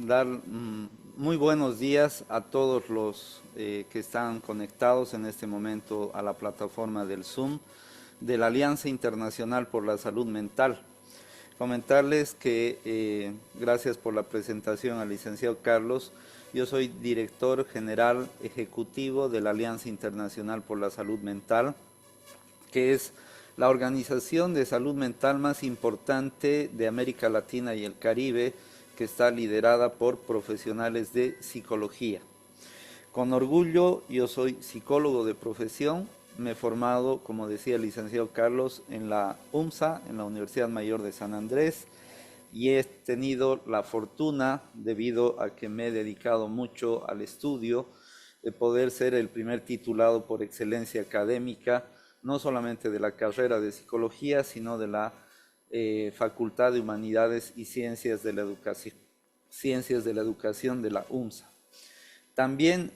dar muy buenos días a todos los que están conectados en este momento a la plataforma del Zoom de la Alianza Internacional por la Salud Mental. Comentarles que gracias por la presentación al licenciado Carlos. Yo soy director general ejecutivo de la Alianza Internacional por la Salud Mental, que es la organización de salud mental más importante de América Latina y el Caribe, que está liderada por profesionales de psicología. Con orgullo, yo soy psicólogo de profesión, me he formado, como decía el licenciado Carlos, en la UMSA, en la Universidad Mayor de San Andrés, y he tenido la fortuna, debido a que me he dedicado mucho al estudio, de poder ser el primer titulado por excelencia académica, no solamente de la carrera de psicología, sino de la Facultad de Humanidades y Ciencias de la Educación de la UMSA. También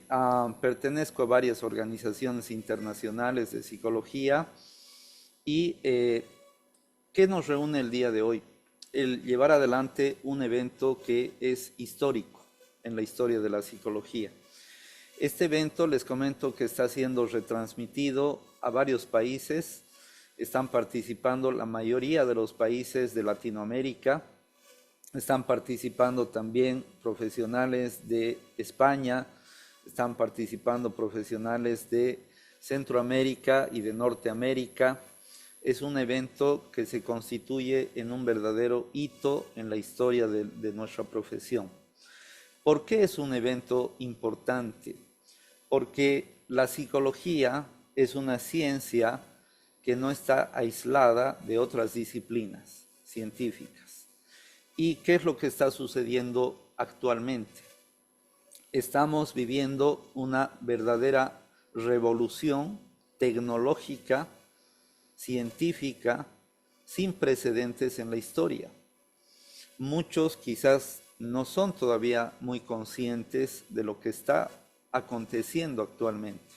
pertenezco a varias organizaciones internacionales de psicología y ¿qué nos reúne el día de hoy? El llevar adelante un evento que es histórico en la historia de la psicología. Este evento, les comento que está siendo retransmitido a varios países. Están participando la mayoría de los países de Latinoamérica. Están participando también profesionales de España. Están participando profesionales de Centroamérica y de Norteamérica. Es un evento que se constituye en un verdadero hito en la historia de nuestra profesión. ¿Por qué es un evento importante? Porque la psicología es una ciencia que no está aislada de otras disciplinas científicas. ¿Y qué es lo que está sucediendo actualmente? Estamos viviendo una verdadera revolución tecnológica, científica, sin precedentes en la historia. Muchos quizás no son todavía muy conscientes de lo que está aconteciendo actualmente,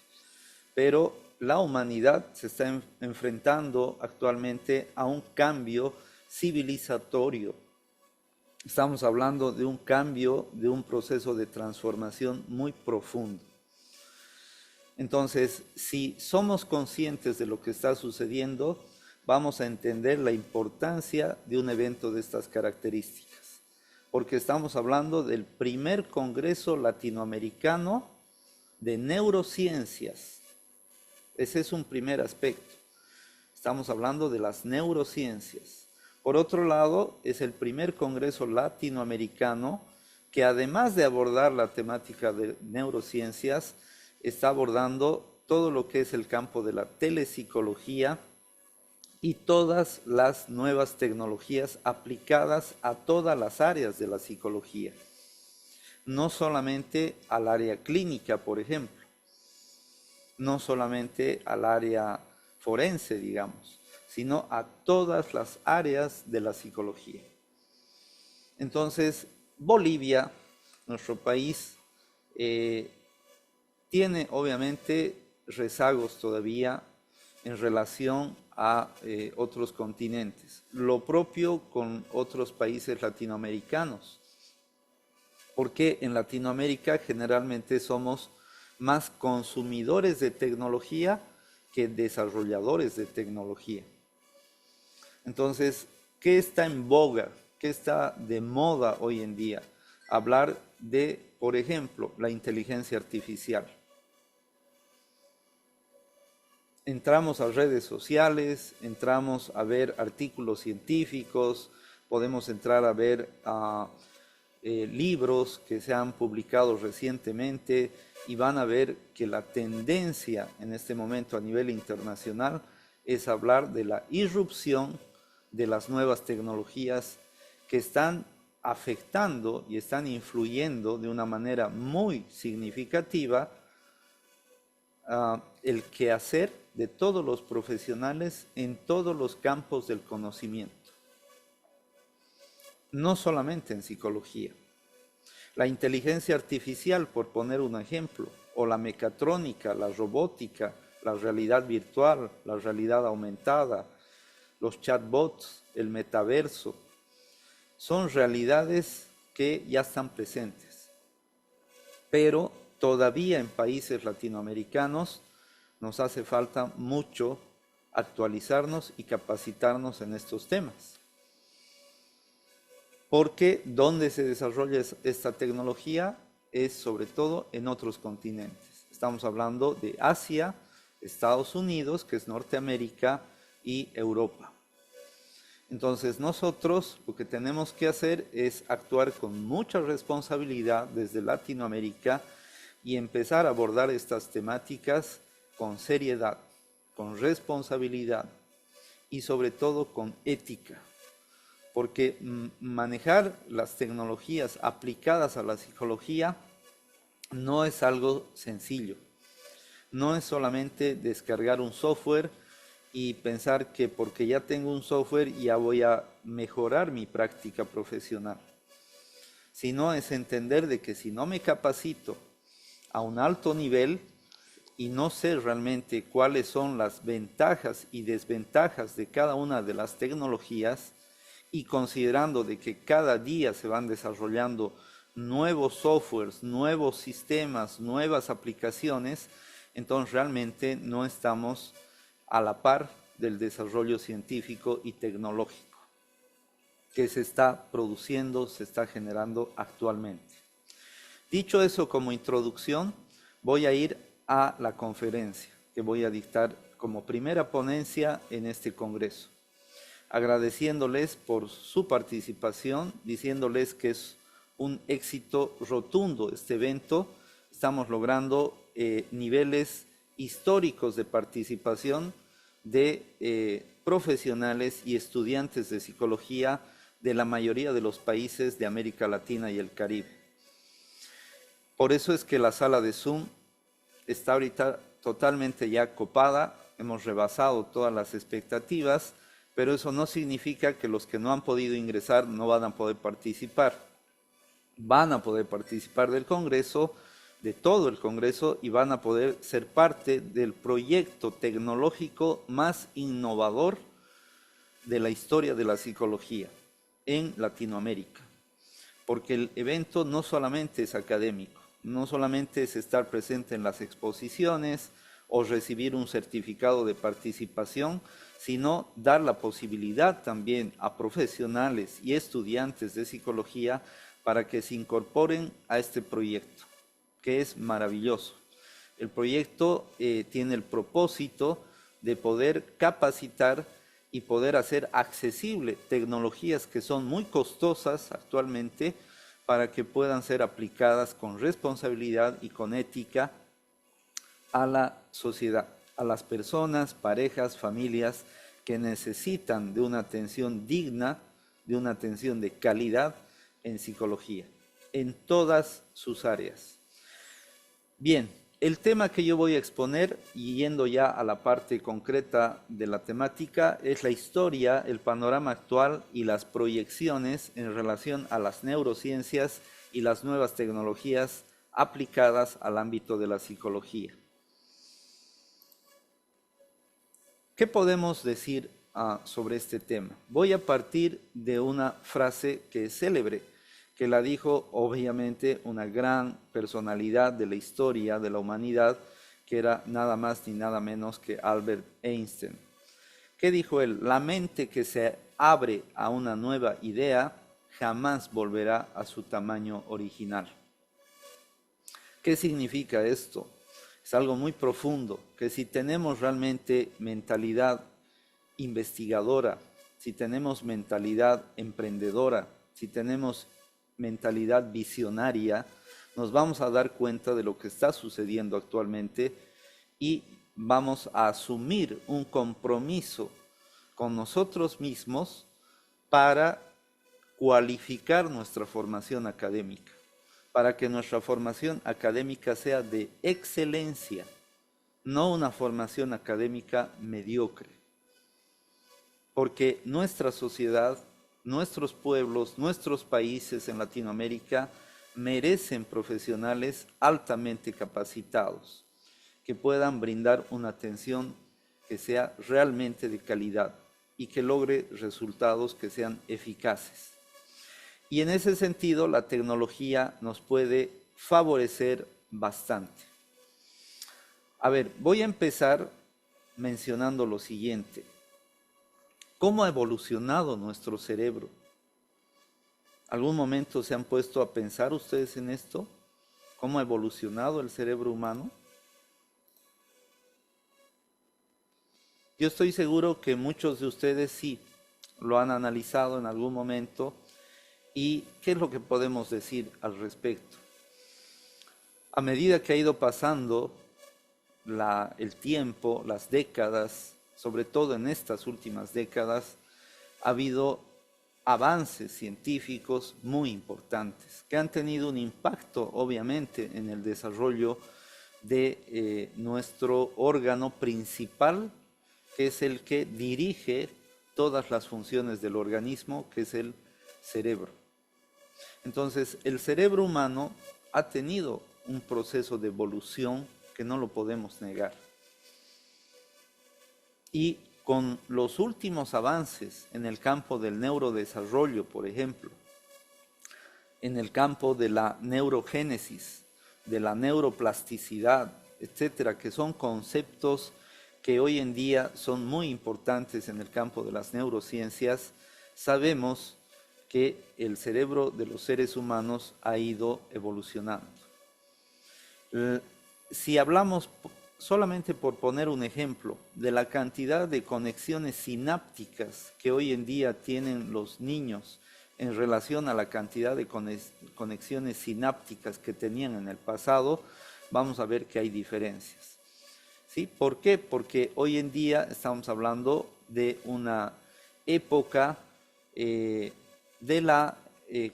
pero la humanidad se está enfrentando actualmente a un cambio civilizatorio. Estamos hablando de un cambio, de un proceso de transformación muy profundo. Entonces, si somos conscientes de lo que está sucediendo, vamos a entender la importancia de un evento de estas características, porque estamos hablando del primer Congreso Latinoamericano de Neurociencias. Ese es un primer aspecto. Estamos hablando de las neurociencias. Por otro lado, es el primer Congreso Latinoamericano que, además de abordar la temática de neurociencias, está abordando todo lo que es el campo de la telepsicología y todas las nuevas tecnologías aplicadas a todas las áreas de la psicología. No solamente al área clínica, por ejemplo, no solamente al área forense, digamos, sino a todas las áreas de la psicología. Entonces, Bolivia, nuestro país, tiene obviamente rezagos todavía en relación a otros continentes. Lo propio con otros países latinoamericanos, porque en Latinoamérica generalmente somos más consumidores de tecnología que desarrolladores de tecnología. Entonces, ¿qué está en boga? ¿Qué está de moda hoy en día? Hablar de, por ejemplo, la inteligencia artificial. Entramos a redes sociales, entramos a ver artículos científicos, podemos entrar a ver libros que se han publicado recientemente y van a ver que la tendencia en este momento a nivel internacional es hablar de la irrupción de las nuevas tecnologías que están afectando y están influyendo de una manera muy significativa el quehacer de todos los profesionales en todos los campos del conocimiento. No solamente en psicología. La inteligencia artificial, por poner un ejemplo, o la mecatrónica, la robótica, la realidad virtual, la realidad aumentada, los chatbots, el metaverso, son realidades que ya están presentes, pero todavía en países latinoamericanos nos hace falta mucho actualizarnos y capacitarnos en estos temas. Porque donde se desarrolla esta tecnología es sobre todo en otros continentes. Estamos hablando de Asia, Estados Unidos, que es Norteamérica, y Europa. Entonces nosotros lo que tenemos que hacer es actuar con mucha responsabilidad desde Latinoamérica y empezar a abordar estas temáticas con seriedad, con responsabilidad y sobre todo con ética. Porque manejar las tecnologías aplicadas a la psicología no es algo sencillo. No es solamente descargar un software y pensar que porque ya tengo un software ya voy a mejorar mi práctica profesional. Sino es entender de que si no me capacito a un alto nivel y no sé realmente cuáles son las ventajas y desventajas de cada una de las tecnologías, y considerando de que cada día se van desarrollando nuevos softwares, nuevos sistemas, nuevas aplicaciones, entonces realmente no estamos a la par del desarrollo científico y tecnológico que se está produciendo, se está generando actualmente. Dicho eso como introducción, voy a ir a la conferencia que voy a dictar como primera ponencia en este congreso, agradeciéndoles por su participación, diciéndoles que es un éxito rotundo este evento. Estamos logrando niveles históricos de participación de profesionales y estudiantes de psicología de la mayoría de los países de América Latina y el Caribe. Por eso es que la sala de Zoom está ahorita totalmente ya copada, hemos rebasado todas las expectativas, pero eso no significa que los que no han podido ingresar no van a poder participar. Van a poder participar del Congreso, de todo el Congreso, y van a poder ser parte del proyecto tecnológico más innovador de la historia de la psicología en Latinoamérica. Porque el evento no solamente es académico, no solamente es estar presente en las exposiciones o recibir un certificado de participación, sino dar la posibilidad también a profesionales y estudiantes de psicología para que se incorporen a este proyecto, que es maravilloso. El proyecto tiene el propósito de poder capacitar y poder hacer accesible tecnologías que son muy costosas actualmente para que puedan ser aplicadas con responsabilidad y con ética a la sociedad, a las personas, parejas, familias que necesitan de una atención digna, de una atención de calidad en psicología, en todas sus áreas. Bien, el tema que yo voy a exponer, y yendo ya a la parte concreta de la temática, es la historia, el panorama actual y las proyecciones en relación a las neurociencias y las nuevas tecnologías aplicadas al ámbito de la psicología. ¿Qué podemos decir sobre este tema? Voy a partir de una frase que es célebre, que la dijo obviamente una gran personalidad de la historia de la humanidad, que era nada más ni nada menos que Albert Einstein. ¿Qué dijo él? La mente que se abre a una nueva idea jamás volverá a su tamaño original. ¿Qué significa esto? Es algo muy profundo, que si tenemos realmente mentalidad investigadora, si tenemos mentalidad emprendedora, si tenemos mentalidad visionaria, nos vamos a dar cuenta de lo que está sucediendo actualmente y vamos a asumir un compromiso con nosotros mismos para cualificar nuestra formación académica, para que nuestra formación académica sea de excelencia, no una formación académica mediocre. Porque nuestra sociedad, nuestros pueblos, nuestros países en Latinoamérica merecen profesionales altamente capacitados, que puedan brindar una atención que sea realmente de calidad y que logre resultados que sean eficaces. Y en ese sentido, la tecnología nos puede favorecer bastante. A ver, voy a empezar mencionando lo siguiente. ¿Cómo ha evolucionado nuestro cerebro? ¿Algún momento se han puesto a pensar ustedes en esto? ¿Cómo ha evolucionado el cerebro humano? Yo estoy seguro que muchos de ustedes sí lo han analizado en algún momento. ¿Y qué es lo que podemos decir al respecto? A medida que ha ido pasando el tiempo, las décadas, sobre todo en estas últimas décadas, ha habido avances científicos muy importantes que han tenido un impacto, obviamente, en el desarrollo de nuestro órgano principal, que es el que dirige todas las funciones del organismo, que es el cerebro. Entonces, el cerebro humano ha tenido un proceso de evolución que no lo podemos negar. Y con los últimos avances en el campo del neurodesarrollo, por ejemplo, en el campo de la neurogénesis, de la neuroplasticidad, etcétera, que son conceptos que hoy en día son muy importantes en el campo de las neurociencias, sabemos que el cerebro de los seres humanos ha ido evolucionando. Si hablamos solamente por poner un ejemplo de la cantidad de conexiones sinápticas que hoy en día tienen los niños en relación a la cantidad de conexiones sinápticas que tenían en el pasado, vamos a ver que hay diferencias. ¿Sí? ¿Por qué? Porque hoy en día estamos hablando de una época de la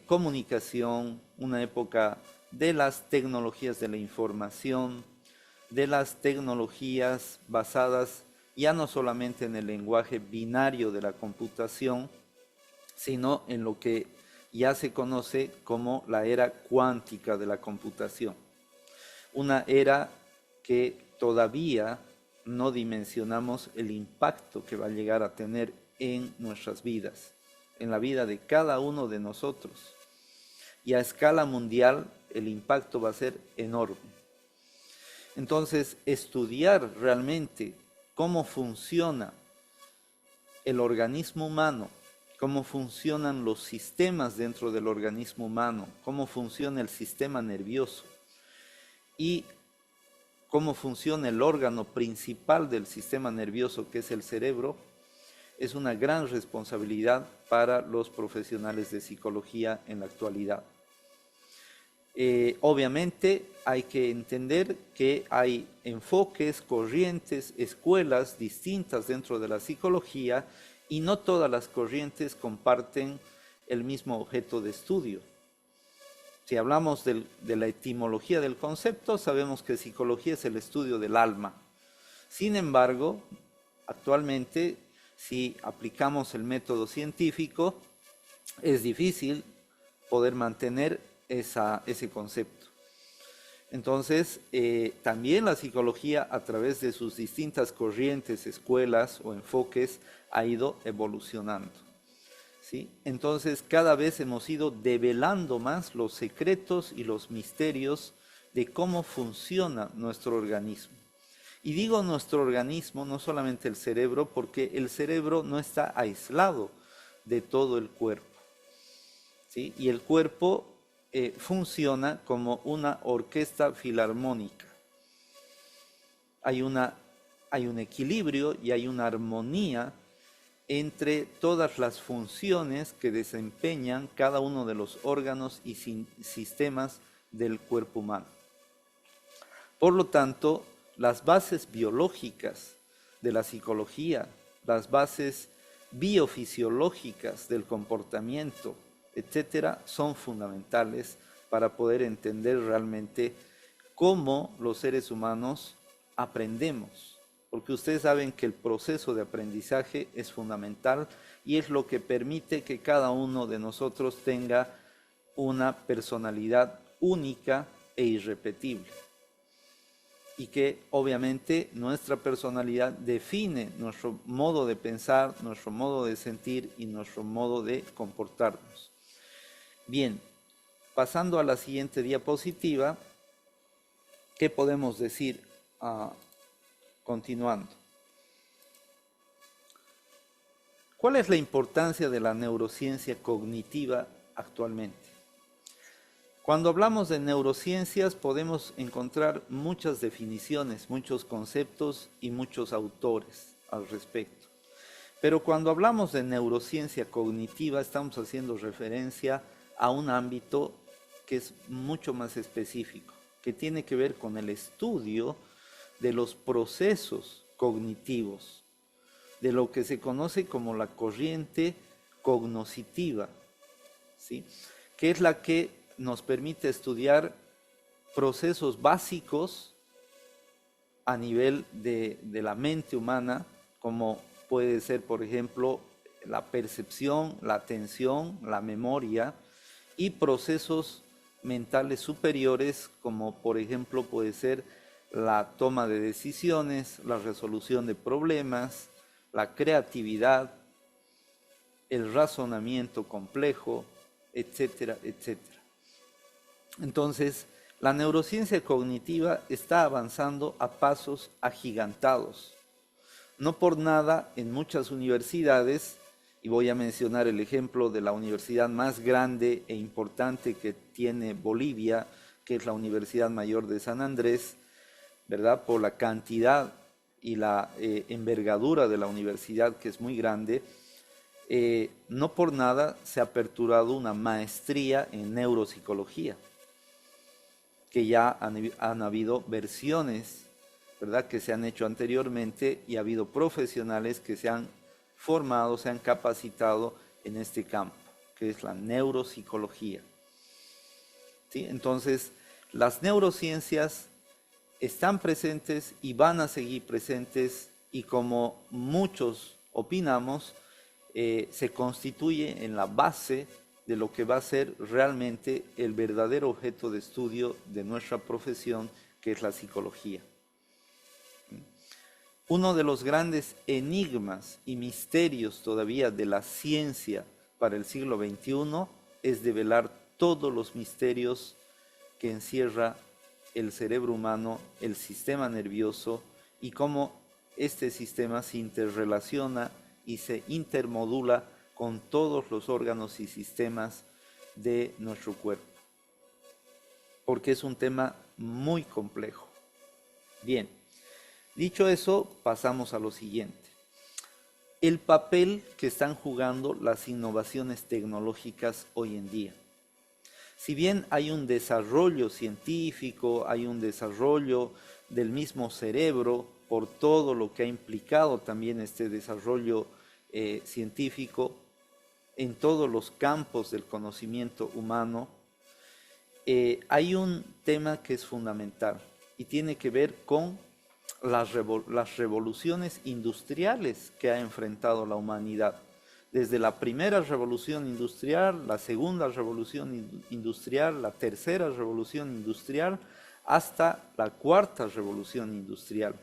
comunicación, una época de las tecnologías de la información, de las tecnologías basadas ya no solamente en el lenguaje binario de la computación, sino en lo que ya se conoce como la era cuántica de la computación. Una era que todavía no dimensionamos el impacto que va a llegar a tener en nuestras vidas, en la vida de cada uno de nosotros. Y a escala mundial el impacto va a ser enorme. Entonces, estudiar realmente cómo funciona el organismo humano, cómo funcionan los sistemas dentro del organismo humano, cómo funciona el sistema nervioso y cómo funciona el órgano principal del sistema nervioso, que es el cerebro, es una gran responsabilidad para los profesionales de psicología en la actualidad. Obviamente hay que entender que hay enfoques, corrientes, escuelas distintas dentro de la psicología y no todas las corrientes comparten el mismo objeto de estudio. Si hablamos de la etimología del concepto, sabemos que psicología es el estudio del alma. Sin embargo, actualmente, si aplicamos el método científico, es difícil poder mantener ese concepto. Entonces, también la psicología, a través de sus distintas corrientes, escuelas o enfoques, ha ido evolucionando. ¿Sí? Entonces, cada vez hemos ido develando más los secretos y los misterios de cómo funciona nuestro organismo. Y digo nuestro organismo, no solamente el cerebro, porque el cerebro no está aislado de todo el cuerpo. ¿Sí? Y el cuerpo funciona como una orquesta filarmónica. Hay un equilibrio y hay una armonía entre todas las funciones que desempeñan cada uno de los órganos y sistemas del cuerpo humano. Por lo tanto, las bases biológicas de la psicología, las bases biofisiológicas del comportamiento, etcétera, son fundamentales para poder entender realmente cómo los seres humanos aprendemos. Porque ustedes saben que el proceso de aprendizaje es fundamental y es lo que permite que cada uno de nosotros tenga una personalidad única e irrepetible. Y que obviamente nuestra personalidad define nuestro modo de pensar, nuestro modo de sentir y nuestro modo de comportarnos. Bien, pasando a la siguiente diapositiva, ¿qué podemos decir continuando? ¿Cuál es la importancia de la neurociencia cognitiva actualmente? Cuando hablamos de neurociencias podemos encontrar muchas definiciones, muchos conceptos y muchos autores al respecto. Pero cuando hablamos de neurociencia cognitiva estamos haciendo referencia a un ámbito que es mucho más específico, que tiene que ver con el estudio de los procesos cognitivos, de lo que se conoce como la corriente cognoscitiva, ¿sí? Que es la que nos permite estudiar procesos básicos a nivel de la mente humana, como puede ser, por ejemplo, la percepción, la atención, la memoria, y procesos mentales superiores, como por ejemplo puede ser la toma de decisiones, la resolución de problemas, la creatividad, el razonamiento complejo, etcétera, etcétera. Entonces, la neurociencia cognitiva está avanzando a pasos agigantados. No por nada, en muchas universidades, y voy a mencionar el ejemplo de la universidad más grande e importante que tiene Bolivia, que es la Universidad Mayor de San Andrés, ¿verdad? Por la cantidad y la envergadura de la universidad, que es muy grande, no por nada se ha aperturado una maestría en neuropsicología, que ya han habido versiones, ¿verdad?, que se han hecho anteriormente, y ha habido profesionales que se han formado, se han capacitado en este campo, que es la neuropsicología. ¿Sí? Entonces, las neurociencias están presentes y van a seguir presentes, y como muchos opinamos, se constituye en la base de lo que va a ser realmente el verdadero objeto de estudio de nuestra profesión, que es la psicología. Uno de los grandes enigmas y misterios todavía de la ciencia para el siglo XXI es develar todos los misterios que encierra el cerebro humano, el sistema nervioso, y cómo este sistema se interrelaciona y se intermodula con todos los órganos y sistemas de nuestro cuerpo, porque es un tema muy complejo. Bien, dicho eso, pasamos a lo siguiente. El papel que están jugando las innovaciones tecnológicas hoy en día. Si bien hay un desarrollo científico, hay un desarrollo del mismo cerebro, por todo lo que ha implicado también este desarrollo científico en todos los campos del conocimiento humano, hay un tema que es fundamental y tiene que ver con las revoluciones industriales que ha enfrentado la humanidad. Desde la primera revolución industrial, la segunda revolución industrial, la tercera revolución industrial, hasta la cuarta revolución industrial.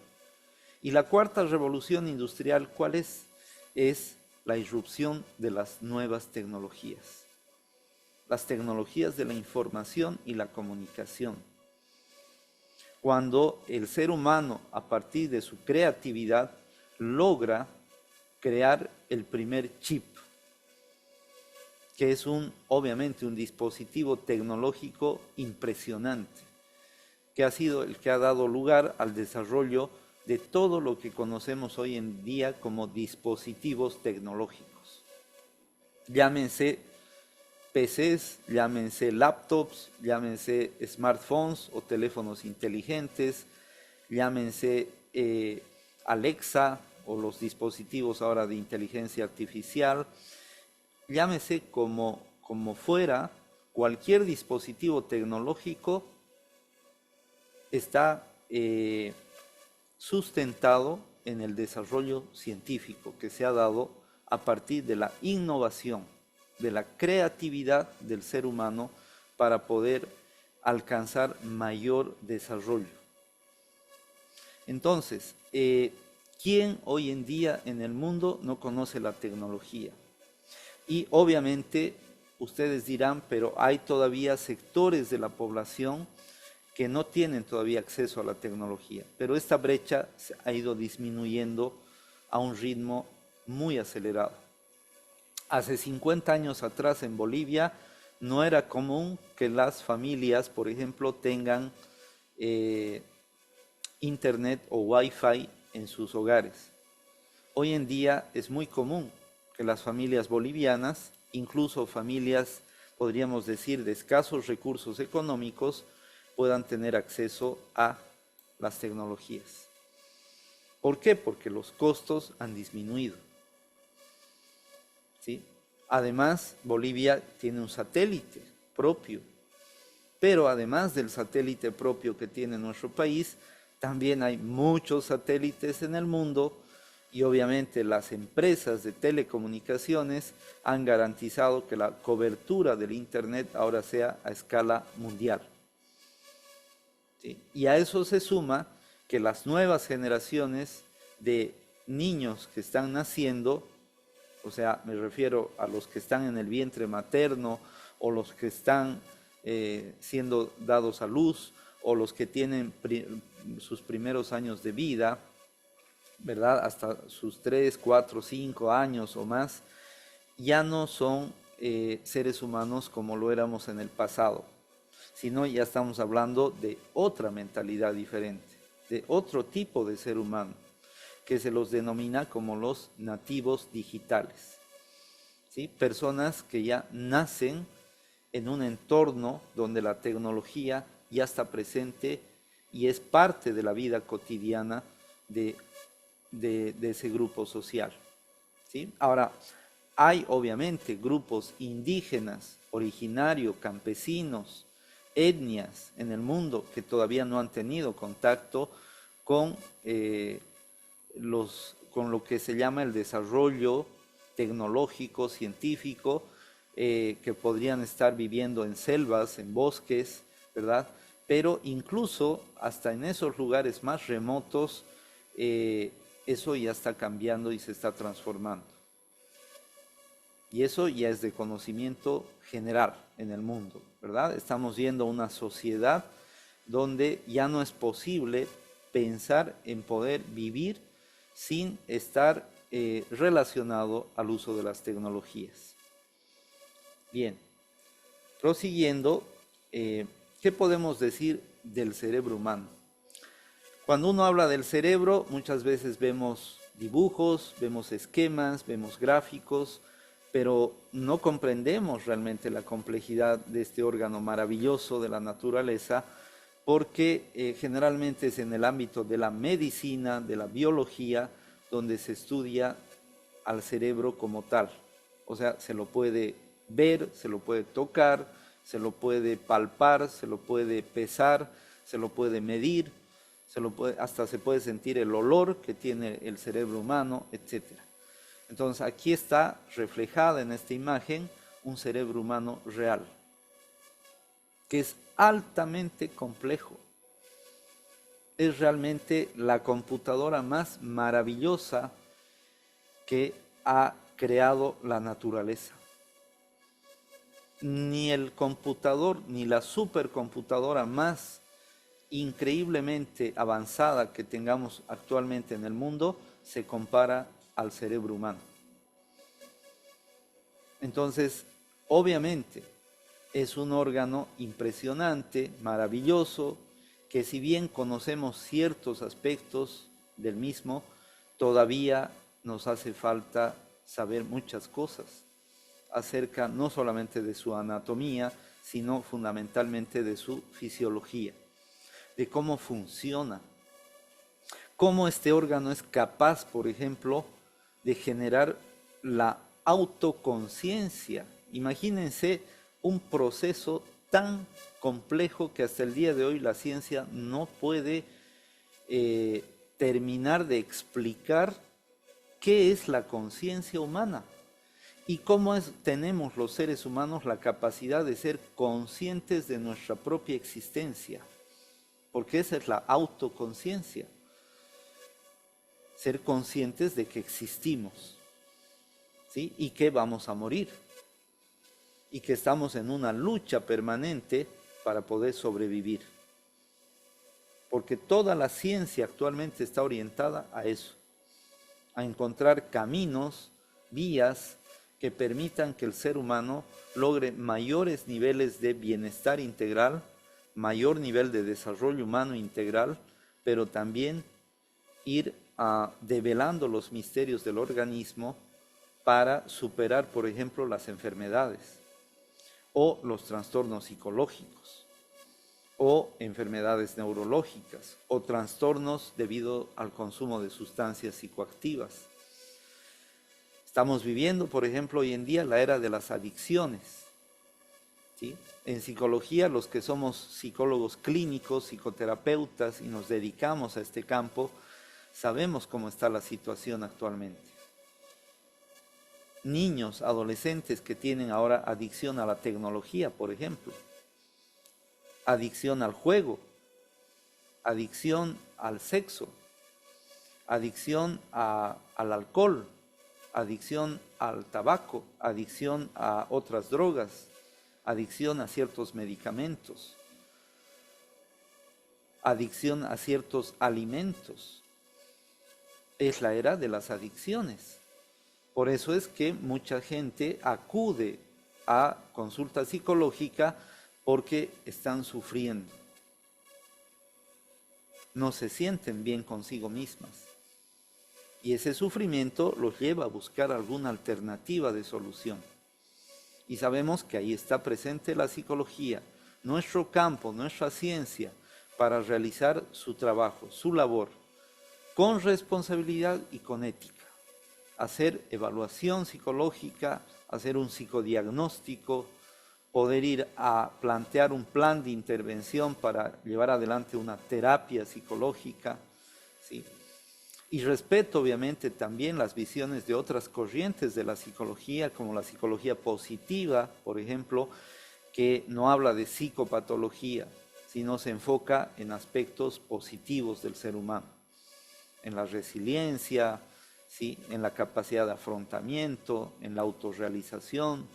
Y la cuarta revolución industrial, ¿cuál es? Es la irrupción de las nuevas tecnologías. Las tecnologías de la información y la comunicación. Cuando el ser humano, a partir de su creatividad, logra crear el primer chip, que es obviamente un dispositivo tecnológico impresionante, que ha sido el que ha dado lugar al desarrollo de todo lo que conocemos hoy en día como dispositivos tecnológicos. Llámense PCs, llámense laptops, llámense smartphones o teléfonos inteligentes, llámense Alexa o los dispositivos ahora de inteligencia artificial, llámese como fuera, cualquier dispositivo tecnológico está sustentado en el desarrollo científico que se ha dado a partir de la innovación, de la creatividad del ser humano para poder alcanzar mayor desarrollo. Entonces, ¿quién hoy en día en el mundo no conoce la tecnología? Y obviamente ustedes dirán, pero hay todavía sectores de la población que no tienen todavía acceso a la tecnología, pero esta brecha ha ido disminuyendo a un ritmo muy acelerado. Hace 50 años atrás en Bolivia no era común que las familias, por ejemplo, tengan internet o wifi en sus hogares. Hoy en día es muy común que las familias bolivianas, incluso familias, podríamos decir, de escasos recursos económicos, puedan tener acceso a las tecnologías. ¿Por qué? Porque los costos han disminuido. ¿Sí? Además, Bolivia tiene un satélite propio, pero además del satélite propio que tiene nuestro país, también hay muchos satélites en el mundo y obviamente las empresas de telecomunicaciones han garantizado que la cobertura del Internet ahora sea a escala mundial. ¿Sí? Y a eso se suma que las nuevas generaciones de niños que están naciendo, o sea, me refiero a los que están en el vientre materno o los que están siendo dados a luz o los que tienen sus primeros años de vida, ¿verdad? Hasta sus 3, 4, 5 años o más, ya no son seres humanos como lo éramos en el pasado, sino ya estamos hablando de otra mentalidad diferente, de otro tipo de ser humano, que se los denomina como los nativos digitales. ¿Sí? Personas que ya nacen en un entorno donde la tecnología ya está presente y es parte de la vida cotidiana de ese grupo social. ¿Sí? Ahora, hay obviamente grupos indígenas, originarios, campesinos, etnias en el mundo que todavía no han tenido contacto con, con lo que se llama el desarrollo tecnológico, científico, que podrían estar viviendo en selvas, en bosques, ¿verdad? Pero incluso hasta en esos lugares más remotos, eso ya está cambiando y se está transformando. Y eso ya es de conocimiento general en el mundo, ¿verdad? Estamos viendo una sociedad donde ya no es posible pensar en poder vivir sin estar relacionado al uso de las tecnologías. Bien, prosiguiendo, ¿qué podemos decir del cerebro humano? Cuando uno habla del cerebro, muchas veces vemos dibujos, vemos esquemas, vemos gráficos, pero no comprendemos realmente la complejidad de este órgano maravilloso de la naturaleza, porque generalmente es en el ámbito de la medicina, de la biología, donde se estudia al cerebro como tal. O sea, se lo puede ver, se lo puede tocar, se lo puede palpar, se lo puede pesar, se lo puede medir, hasta se puede sentir el olor que tiene el cerebro humano, etc. Entonces aquí está reflejada en esta imagen un cerebro humano real, que es altamente complejo. Es realmente la computadora más maravillosa que ha creado la naturaleza. Ni el computador, ni la supercomputadora más increíblemente avanzada que tengamos actualmente en el mundo se compara al cerebro humano. Entonces, obviamente, es un órgano impresionante, maravilloso, que si bien conocemos ciertos aspectos del mismo, todavía nos hace falta saber muchas cosas acerca no solamente de su anatomía, sino fundamentalmente de su fisiología, de cómo funciona, cómo este órgano es capaz, por ejemplo, de generar la autoconciencia. Imagínense un proceso tan complejo que hasta el día de hoy la ciencia no puede terminar de explicar qué es la conciencia humana y cómo tenemos los seres humanos la capacidad de ser conscientes de nuestra propia existencia, porque esa es la autoconciencia, ser conscientes de que existimos, ¿sí? Y que vamos a morir. y que estamos en una lucha permanente para poder sobrevivir. Porque toda la ciencia actualmente está orientada a eso, a encontrar caminos, vías que permitan que el ser humano logre mayores niveles de bienestar integral, mayor nivel de desarrollo humano integral, pero también ir develando los misterios del organismo para superar, por ejemplo, las enfermedades o los trastornos psicológicos o enfermedades neurológicas o trastornos debido al consumo de sustancias psicoactivas. Estamos viviendo, por ejemplo, hoy en día la era de las adicciones, ¿sí? En psicología, los que somos psicólogos clínicos, psicoterapeutas y nos dedicamos a este campo, sabemos cómo está la situación actualmente. Niños, adolescentes que tienen ahora adicción a la tecnología, por ejemplo, adicción al juego, adicción al sexo, adicción al alcohol, adicción al tabaco, adicción a otras drogas, adicción a ciertos medicamentos, adicción a ciertos alimentos. Es la era de las adicciones. Por eso es que mucha gente acude a consulta psicológica porque están sufriendo. No se sienten bien consigo mismas. Y ese sufrimiento los lleva a buscar alguna alternativa de solución. Y sabemos que ahí está presente la psicología, nuestro campo, nuestra ciencia, para realizar su trabajo, su labor, con responsabilidad y con ética. Hacer evaluación psicológica, hacer un psicodiagnóstico, poder ir a plantear un plan de intervención para llevar adelante una terapia psicológica, ¿sí? Y respeto obviamente también las visiones de otras corrientes de la psicología, como la psicología positiva, por ejemplo, que no habla de psicopatología, sino se enfoca en aspectos positivos del ser humano, en la resiliencia, ¿sí? En la capacidad de afrontamiento, en la autorrealización,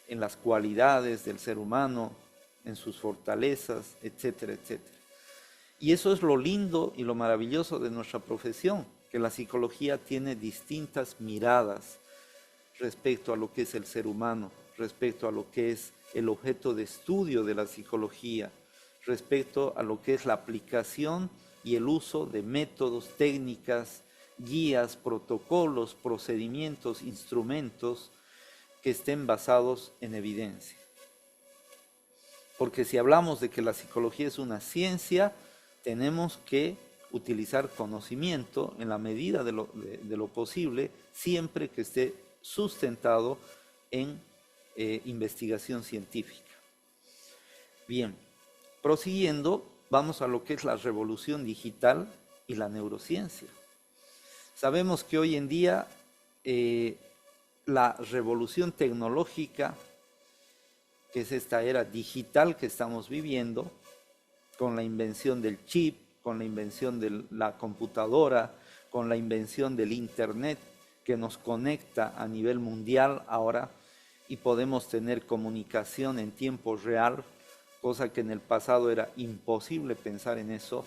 en las cualidades del ser humano, en sus fortalezas, etcétera, etcétera. Y eso es lo lindo y lo maravilloso de nuestra profesión, que la psicología tiene distintas miradas respecto a lo que es el ser humano, respecto a lo que es el objeto de estudio de la psicología, respecto a lo que es la aplicación y el uso de métodos, técnicas, guías, protocolos, procedimientos, instrumentos que estén basados en evidencia. Porque si hablamos de que la psicología es una ciencia, tenemos que utilizar conocimiento en la medida de lo posible, siempre que esté sustentado en investigación científica. Bien, prosiguiendo, vamos a lo que es la revolución digital y la neurociencia. Sabemos que hoy en día la revolución tecnológica, que es esta era digital que estamos viviendo, con la invención del chip, con la invención de la computadora, con la invención del Internet, que nos conecta a nivel mundial ahora y podemos tener comunicación en tiempo real, cosa que en el pasado era imposible pensar en eso.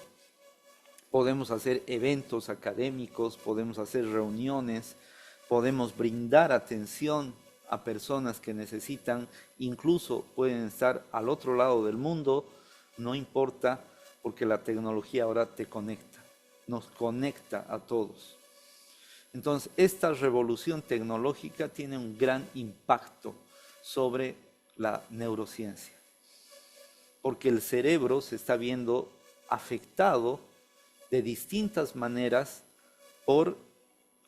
Podemos hacer eventos académicos, podemos hacer reuniones, podemos brindar atención a personas que necesitan, incluso pueden estar al otro lado del mundo, no importa, porque la tecnología ahora te conecta, nos conecta a todos. Entonces, esta revolución tecnológica tiene un gran impacto sobre la neurociencia, porque el cerebro se está viendo afectado de distintas maneras por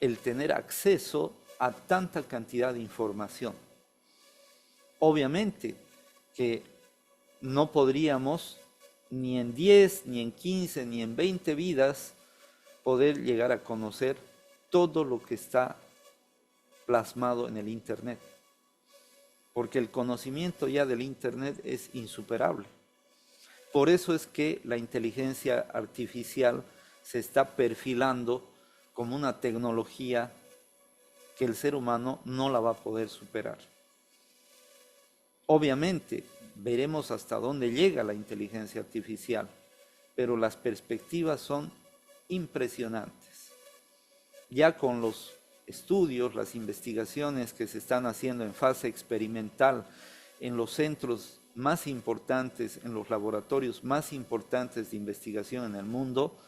el tener acceso a tanta cantidad de información. Obviamente que no podríamos ni en 10, ni en 15, ni en 20 vidas poder llegar a conocer todo lo que está plasmado en el Internet, porque el conocimiento ya del Internet es insuperable. Por eso es que la inteligencia artificial se está perfilando como una tecnología que el ser humano no la va a poder superar. Obviamente, veremos hasta dónde llega la inteligencia artificial, pero las perspectivas son impresionantes. Ya con los estudios, las investigaciones que se están haciendo en fase experimental en los centros más importantes, en los laboratorios más importantes de investigación en el mundo,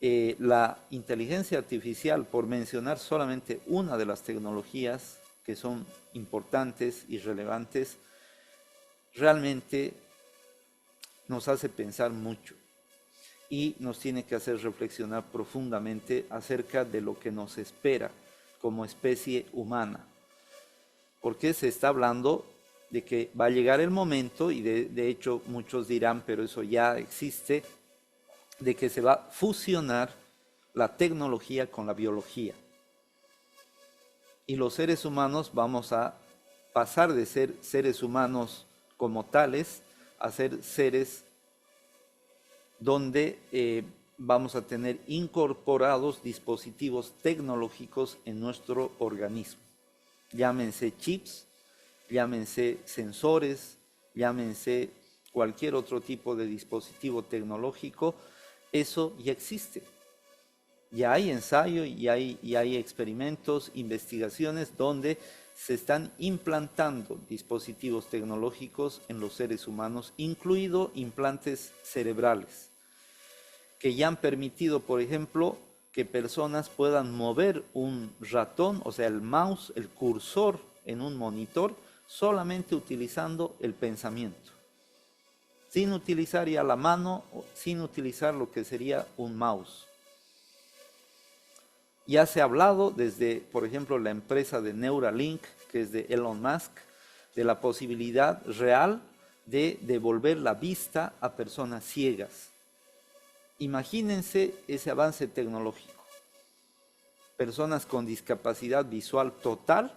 la inteligencia artificial, por mencionar solamente una de las tecnologías que son importantes y relevantes, realmente nos hace pensar mucho y nos tiene que hacer reflexionar profundamente acerca de lo que nos espera como especie humana. Porque se está hablando de que va a llegar el momento, y de hecho muchos dirán, pero eso ya existe, de que se va a fusionar la tecnología con la biología. Y los seres humanos vamos a pasar de ser seres humanos como tales a ser seres donde vamos a tener incorporados dispositivos tecnológicos en nuestro organismo. Llámense chips, llámense sensores, llámense cualquier otro tipo de dispositivo tecnológico. Eso ya existe. Ya hay ensayo y hay experimentos, investigaciones donde se están implantando dispositivos tecnológicos en los seres humanos, incluido implantes cerebrales, que ya han permitido, por ejemplo, que personas puedan mover un ratón, o sea, el mouse, el cursor en un monitor, solamente utilizando el pensamiento, sin utilizar ya la mano, sin utilizar lo que sería un mouse. Ya se ha hablado desde, por ejemplo, la empresa de Neuralink, que es de Elon Musk, de la posibilidad real de devolver la vista a personas ciegas. Imagínense ese avance tecnológico. Personas con discapacidad visual total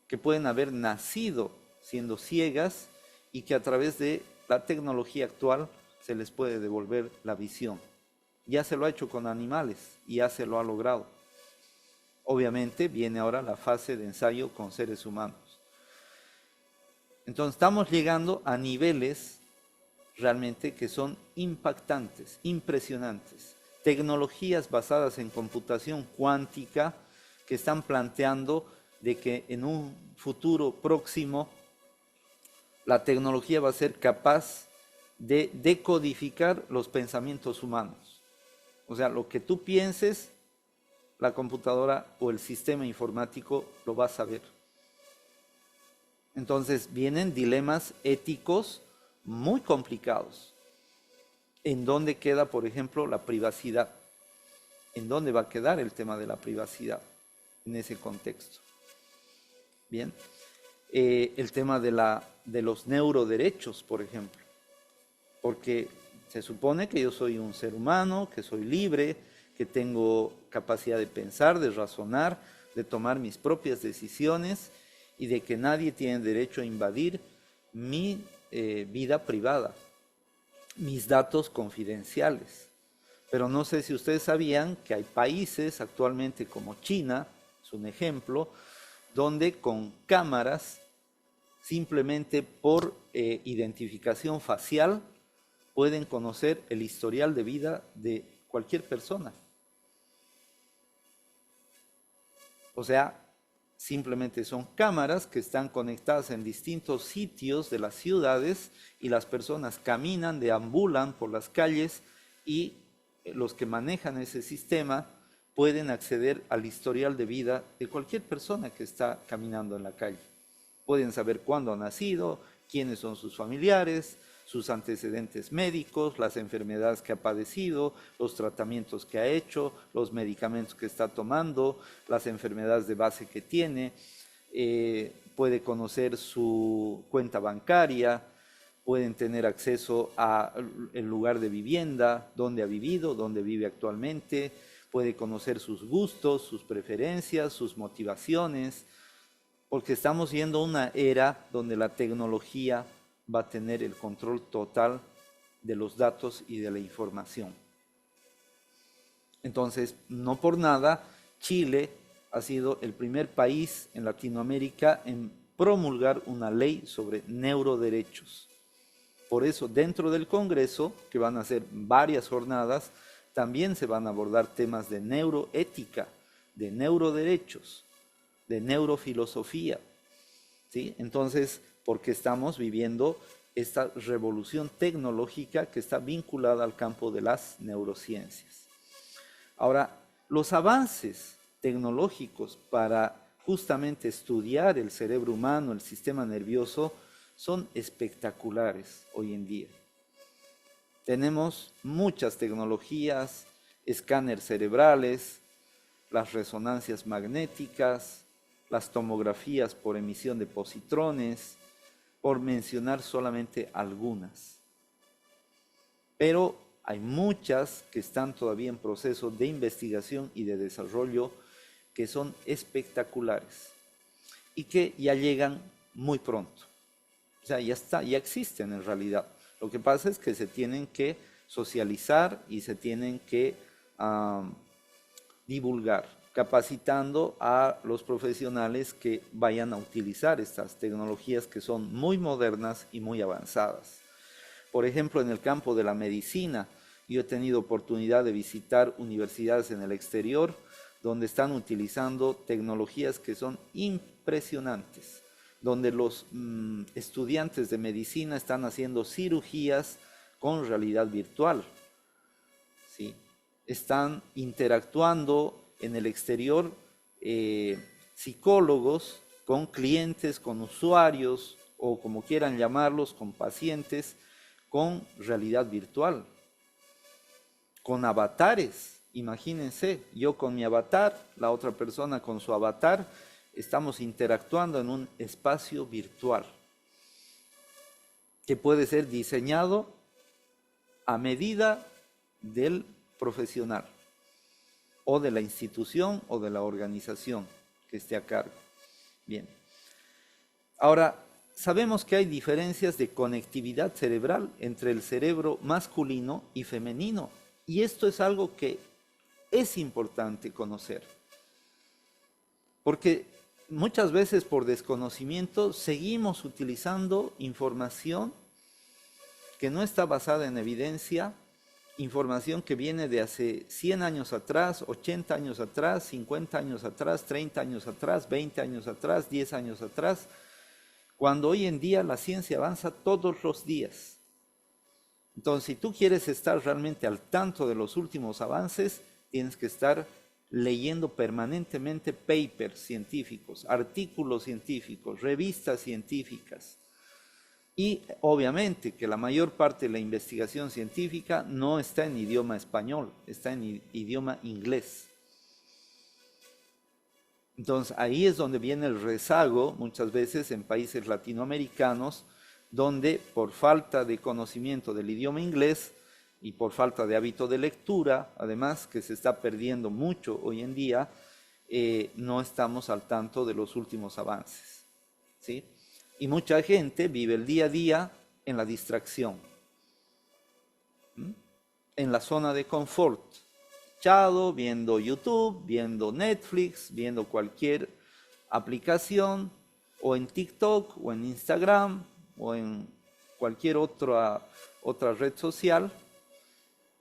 que pueden haber nacido siendo ciegas y que a través de la tecnología actual se les puede devolver la visión. Ya se lo ha hecho con animales y ya se lo ha logrado. Obviamente viene ahora la fase de ensayo con seres humanos. Entonces estamos llegando a niveles realmente que son impactantes, impresionantes. Tecnologías basadas en computación cuántica que están planteando de que en un futuro próximo la tecnología va a ser capaz de decodificar los pensamientos humanos. O sea, lo que tú pienses, la computadora o el sistema informático lo va a saber. Entonces vienen dilemas éticos muy complicados. ¿En dónde queda, por ejemplo, la privacidad? ¿En dónde va a quedar el tema de la privacidad en ese contexto? Bien. El tema de los neuroderechos, por ejemplo. Porque se supone que yo soy un ser humano, que soy libre, que tengo capacidad de pensar, de razonar, de tomar mis propias decisiones y de que nadie tiene derecho a invadir mi vida privada, mis datos confidenciales. Pero no sé si ustedes sabían que hay países actualmente como China, es un ejemplo, donde con cámaras, simplemente por identificación facial, pueden conocer el historial de vida de cualquier persona. O sea, simplemente son cámaras que están conectadas en distintos sitios de las ciudades y las personas caminan, deambulan por las calles y los que manejan ese sistema pueden acceder al historial de vida de cualquier persona que está caminando en la calle. Pueden saber cuándo ha nacido, quiénes son sus familiares, sus antecedentes médicos, las enfermedades que ha padecido, los tratamientos que ha hecho, los medicamentos que está tomando, las enfermedades de base que tiene, puede conocer su cuenta bancaria, pueden tener acceso al lugar de vivienda, dónde ha vivido, dónde vive actualmente, puede conocer sus gustos, sus preferencias, sus motivaciones, porque estamos yendo a una era donde la tecnología va a tener el control total de los datos y de la información. Entonces, no por nada, Chile ha sido el primer país en Latinoamérica en promulgar una ley sobre neuroderechos. Por eso, dentro del Congreso, que van a ser varias jornadas, también se van a abordar temas de neuroética, de neuroderechos, de neurofilosofía, ¿sí? Entonces, porque estamos viviendo esta revolución tecnológica que está vinculada al campo de las neurociencias. Ahora, los avances tecnológicos para justamente estudiar el cerebro humano, el sistema nervioso, son espectaculares hoy en día. Tenemos muchas tecnologías, escáneres cerebrales, las resonancias magnéticas, las tomografías por emisión de positrones, por mencionar solamente algunas. Pero hay muchas que están todavía en proceso de investigación y de desarrollo que son espectaculares y que ya llegan muy pronto. O sea, ya existen en realidad. Lo que pasa es que se tienen que socializar y se tienen que divulgar, capacitando a los profesionales que vayan a utilizar estas tecnologías que son muy modernas y muy avanzadas. Por ejemplo, en el campo de la medicina, yo he tenido oportunidad de visitar universidades en el exterior donde están utilizando tecnologías que son impresionantes, donde los estudiantes de medicina están haciendo cirugías con realidad virtual, ¿sí? Están interactuando en el exterior psicólogos con clientes, con usuarios o como quieran llamarlos, con pacientes, con realidad virtual, con avatares. Imagínense, yo con mi avatar, la otra persona con su avatar, estamos interactuando en un espacio virtual que puede ser diseñado a medida del profesional o de la institución o de la organización que esté a cargo. Bien. Ahora, sabemos que hay diferencias de conectividad cerebral entre el cerebro masculino y femenino, y esto es algo que es importante conocer, porque muchas veces por desconocimiento seguimos utilizando información que no está basada en evidencia, información que viene de hace 100 años atrás, 80 años atrás, 50 años atrás, 30 años atrás, 20 años atrás, 10 años atrás, cuando hoy en día la ciencia avanza todos los días. Entonces, si tú quieres estar realmente al tanto de los últimos avances, tienes que estar leyendo permanentemente papers científicos, artículos científicos, revistas científicas. Y obviamente que la mayor parte de la investigación científica no está en idioma español, está en idioma inglés. Entonces ahí es donde viene el rezago muchas veces en países latinoamericanos, donde por falta de conocimiento del idioma inglés y por falta de hábito de lectura, además que se está perdiendo mucho hoy en día, no estamos al tanto de los últimos avances, ¿sí? Y mucha gente vive el día a día en la distracción, en la zona de confort, echado, viendo YouTube, viendo Netflix, viendo cualquier aplicación, o en TikTok, o en Instagram, o en cualquier otra red social,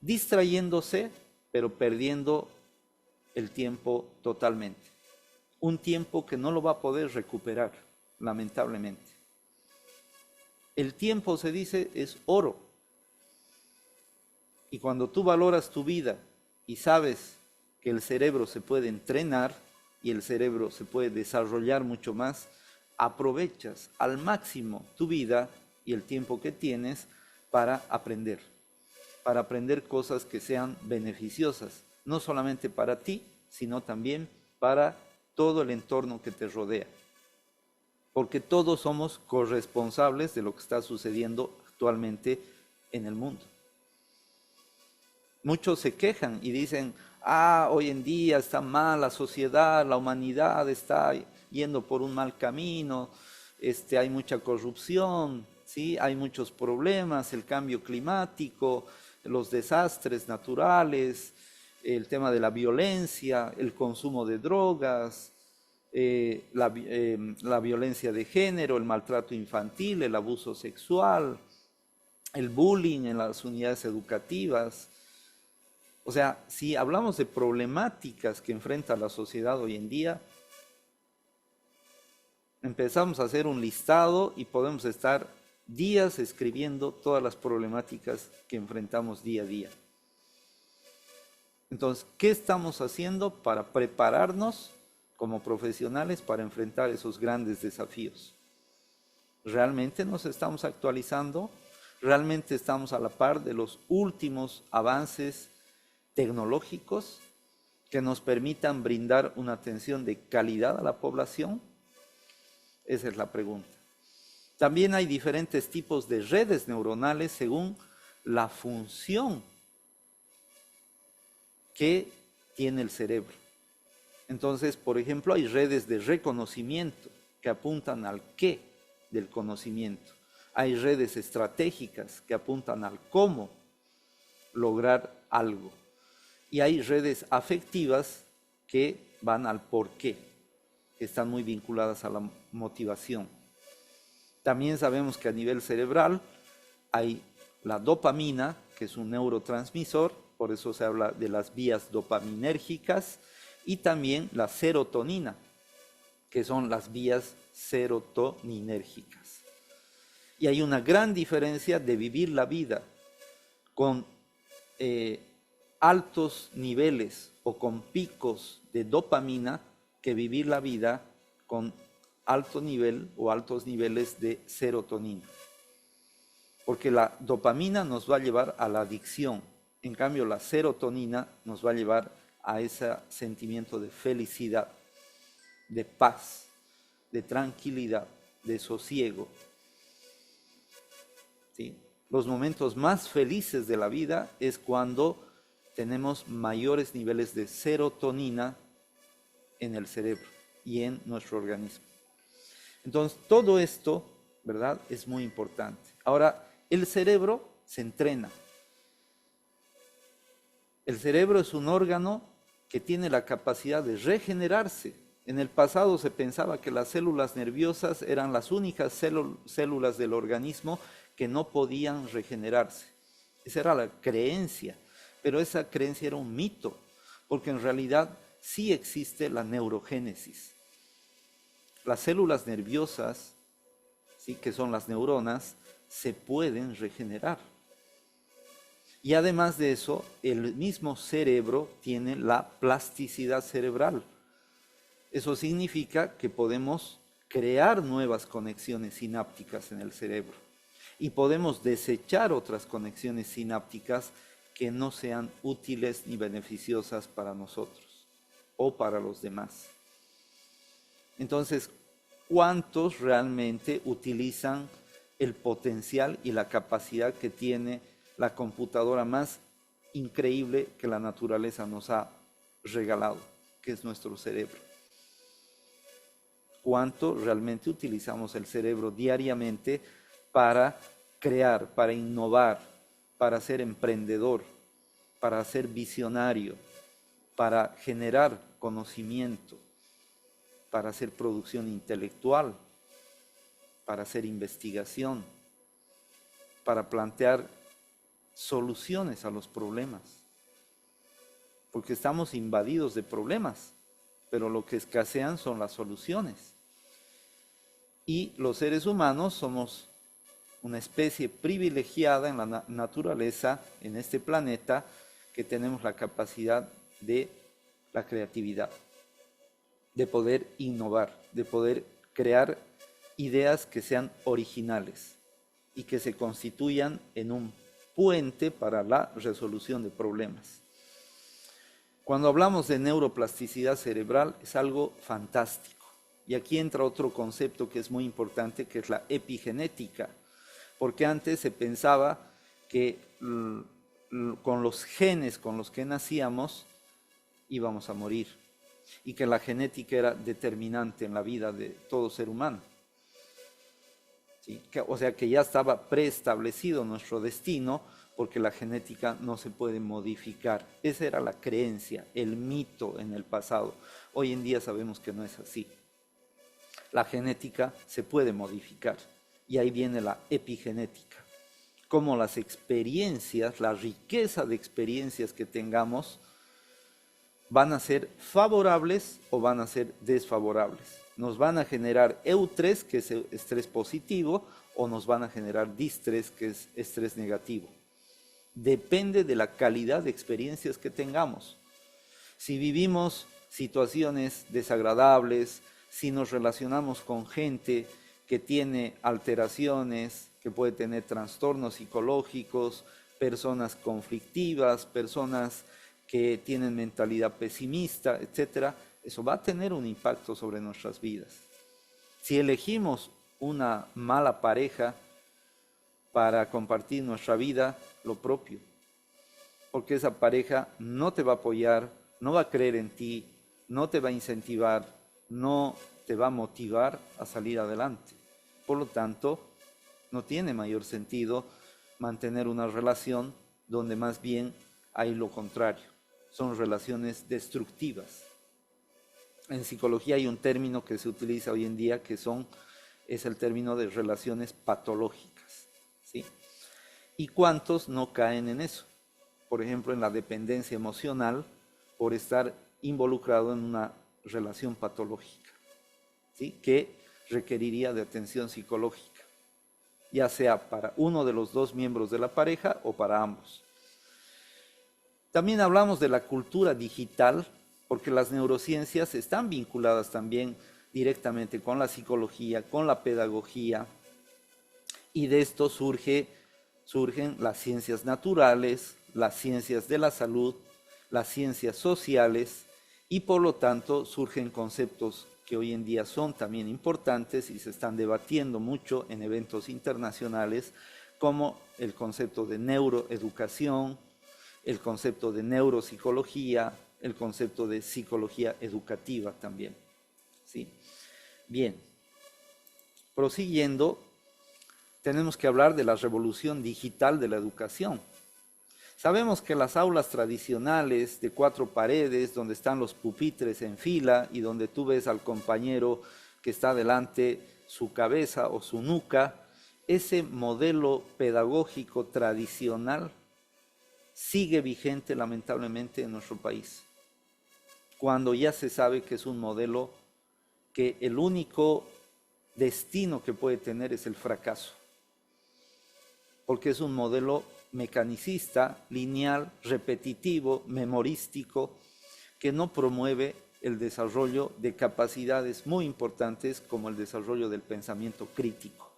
distrayéndose, pero perdiendo el tiempo totalmente. Un tiempo que no lo va a poder recuperar, lamentablemente. El tiempo, se dice, es oro. Y cuando tú valoras tu vida y sabes que el cerebro se puede entrenar y el cerebro se puede desarrollar mucho más, aprovechas al máximo tu vida y el tiempo que tienes para aprender cosas que sean beneficiosas, no solamente para ti, sino también para todo el entorno que te rodea. Porque todos somos corresponsables de lo que está sucediendo actualmente en el mundo. Muchos se quejan y dicen, hoy en día está mal la sociedad, la humanidad está yendo por un mal camino, hay mucha corrupción, ¿sí? Hay muchos problemas, el cambio climático, los desastres naturales, el tema de la violencia, el consumo de drogas, la violencia de género, el maltrato infantil, el abuso sexual, el bullying en las unidades educativas. O sea, si hablamos de problemáticas que enfrenta la sociedad hoy en día, empezamos a hacer un listado y podemos estar días escribiendo todas las problemáticas que enfrentamos día a día. Entonces, ¿qué estamos haciendo para prepararnos como profesionales para enfrentar esos grandes desafíos? ¿Realmente nos estamos actualizando? ¿Realmente estamos a la par de los últimos avances tecnológicos que nos permitan brindar una atención de calidad a la población? Esa es la pregunta. También hay diferentes tipos de redes neuronales según la función que tiene el cerebro. Entonces, por ejemplo, hay redes de reconocimiento que apuntan al qué del conocimiento. Hay redes estratégicas que apuntan al cómo lograr algo. Y hay redes afectivas que van al por qué, que están muy vinculadas a la motivación. También sabemos que a nivel cerebral hay la dopamina, que es un neurotransmisor, por eso se habla de las vías dopaminérgicas, y también la serotonina, que son las vías serotoninérgicas. Y hay una gran diferencia de vivir la vida con altos niveles o con picos de dopamina que vivir la vida con alto nivel o altos niveles de serotonina. Porque la dopamina nos va a llevar a la adicción, en cambio la serotonina nos va a llevar a ese sentimiento de felicidad, de paz, de tranquilidad, de sosiego. ¿Sí? Los momentos más felices de la vida es cuando tenemos mayores niveles de serotonina en el cerebro y en nuestro organismo. Entonces, todo esto, ¿verdad?, es muy importante. Ahora, el cerebro se entrena. El cerebro es un órgano que tiene la capacidad de regenerarse. En el pasado se pensaba que las células nerviosas eran las únicas células del organismo que no podían regenerarse. Esa era la creencia, pero esa creencia era un mito, porque en realidad sí existe la neurogénesis. Las células nerviosas, ¿sí?, que son las neuronas, se pueden regenerar. Y además de eso, el mismo cerebro tiene la plasticidad cerebral. Eso significa que podemos crear nuevas conexiones sinápticas en el cerebro y podemos desechar otras conexiones sinápticas que no sean útiles ni beneficiosas para nosotros o para los demás. Entonces, ¿cuántos realmente utilizan el potencial y la capacidad que tiene la computadora más increíble que la naturaleza nos ha regalado, que es nuestro cerebro? ¿Cuánto realmente utilizamos el cerebro diariamente para crear, para innovar, para ser emprendedor, para ser visionario, para generar conocimiento, para hacer producción intelectual, para hacer investigación, para plantear soluciones a los problemas? Porque estamos invadidos de problemas, pero lo que escasean son las soluciones. Y los seres humanos somos una especie privilegiada en la naturaleza, en este planeta, que tenemos la capacidad de la creatividad, de poder innovar, de poder crear ideas que sean originales y que se constituyan en un puente para la resolución de problemas. Cuando hablamos de neuroplasticidad cerebral es algo fantástico. Y aquí entra otro concepto que es muy importante, que es la epigenética. Porque antes se pensaba que con los genes con los que nacíamos íbamos a morir y que la genética era determinante en la vida de todo ser humano. ¿Sí? O sea que ya estaba preestablecido nuestro destino porque la genética no se puede modificar. Esa era la creencia, el mito en el pasado. Hoy en día sabemos que no es así. La genética se puede modificar y ahí viene la epigenética. Cómo las experiencias, la riqueza de experiencias que tengamos van a ser favorables o van a ser desfavorables. Nos van a generar eustrés, que es estrés positivo, o nos van a generar distrés, que es estrés negativo. Depende de la calidad de experiencias que tengamos. Si vivimos situaciones desagradables, si nos relacionamos con gente que tiene alteraciones, que puede tener trastornos psicológicos, personas conflictivas, personas que tienen mentalidad pesimista, etcétera, eso va a tener un impacto sobre nuestras vidas. Si elegimos una mala pareja para compartir nuestra vida, lo propio, porque esa pareja no te va a apoyar, no va a creer en ti, no te va a incentivar, no te va a motivar a salir adelante. Por lo tanto, no tiene mayor sentido mantener una relación donde más bien hay lo contrario. Son relaciones destructivas. En psicología hay un término que se utiliza hoy en día que es el término de relaciones patológicas, ¿sí? ¿Y cuántos no caen en eso? Por ejemplo, en la dependencia emocional por estar involucrado en una relación patológica, ¿sí? Que requeriría de atención psicológica, ya sea para uno de los dos miembros de la pareja o para ambos. También hablamos de la cultura digital, porque las neurociencias están vinculadas también directamente con la psicología, con la pedagogía, y de esto surgen las ciencias naturales, las ciencias de la salud, las ciencias sociales, y por lo tanto surgen conceptos que hoy en día son también importantes y se están debatiendo mucho en eventos internacionales, como el concepto de neuroeducación, el concepto de neuropsicología, el concepto de psicología educativa también, ¿sí? Bien, prosiguiendo, tenemos que hablar de la revolución digital de la educación. Sabemos que las aulas tradicionales de 4 paredes, donde están los pupitres en fila y donde tú ves al compañero que está delante, su cabeza o su nuca, ese modelo pedagógico tradicional sigue vigente lamentablemente en nuestro país, cuando ya se sabe que es un modelo que el único destino que puede tener es el fracaso, porque es un modelo mecanicista, lineal, repetitivo, memorístico, que no promueve el desarrollo de capacidades muy importantes como el desarrollo del pensamiento crítico,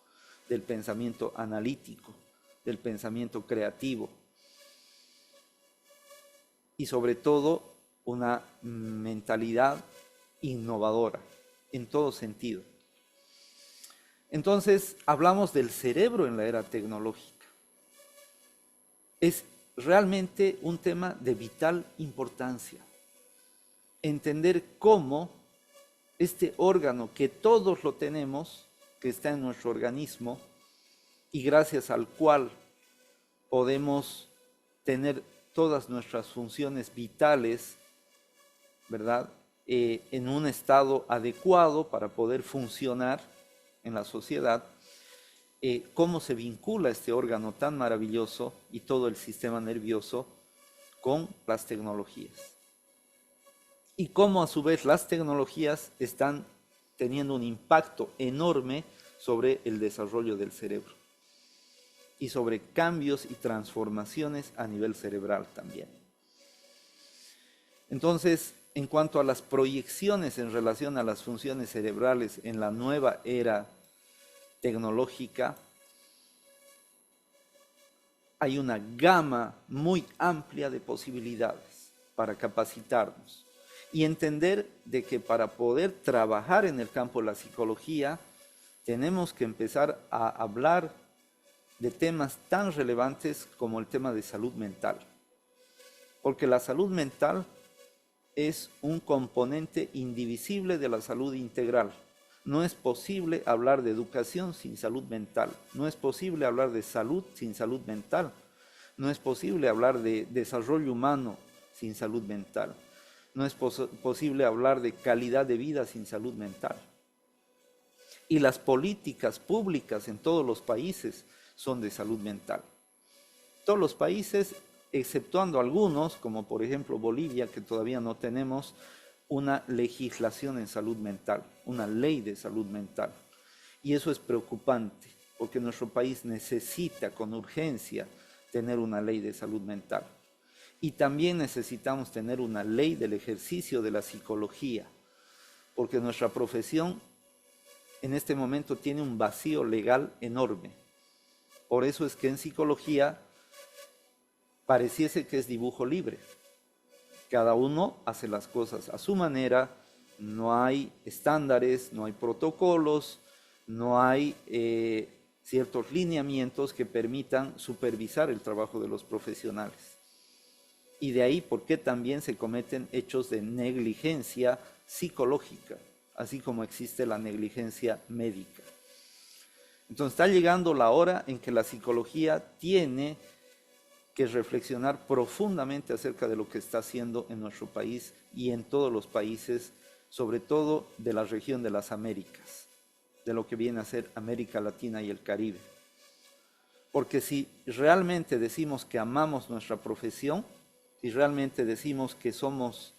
del pensamiento analítico, del pensamiento creativo y sobre todo una mentalidad innovadora en todo sentido. Entonces, hablamos del cerebro en la era tecnológica. Es realmente un tema de vital importancia. Entender cómo este órgano que todos lo tenemos, que está en nuestro organismo y gracias al cual podemos tener todas nuestras funciones vitales, ¿verdad? En un estado adecuado para poder funcionar en la sociedad, cómo se vincula este órgano tan maravilloso y todo el sistema nervioso con las tecnologías. Y cómo a su vez las tecnologías están teniendo un impacto enorme sobre el desarrollo del cerebro y sobre cambios y transformaciones a nivel cerebral también. Entonces, en cuanto a las proyecciones en relación a las funciones cerebrales en la nueva era tecnológica, hay una gama muy amplia de posibilidades para capacitarnos y entender de que para poder trabajar en el campo de la psicología tenemos que empezar a hablar de temas tan relevantes como el tema de salud mental, porque la salud mental es un componente indivisible de la salud integral. No es posible hablar de educación sin salud mental, no es posible hablar de salud sin salud mental, no es posible hablar de desarrollo humano sin salud mental, no es posible hablar de calidad de vida sin salud mental. Y las políticas públicas en todos los países son de salud mental. Todos los países, exceptuando algunos, como por ejemplo Bolivia, que todavía no tenemos una legislación en salud mental, una ley de salud mental. Y eso es preocupante, porque nuestro país necesita con urgencia tener una ley de salud mental. Y también necesitamos tener una ley del ejercicio de la psicología, porque nuestra profesión en este momento tiene un vacío legal enorme. Por eso es que en psicología pareciese que es dibujo libre. Cada uno hace las cosas a su manera, no hay estándares, no hay protocolos, no hay ciertos lineamientos que permitan supervisar el trabajo de los profesionales. Y de ahí por qué también se cometen hechos de negligencia psicológica, así como existe la negligencia médica. Entonces está llegando la hora en que la psicología tiene que reflexionar profundamente acerca de lo que está haciendo en nuestro país y en todos los países, sobre todo de la región de las Américas, de lo que viene a ser América Latina y el Caribe. Porque si realmente decimos que amamos nuestra profesión, si realmente decimos que somos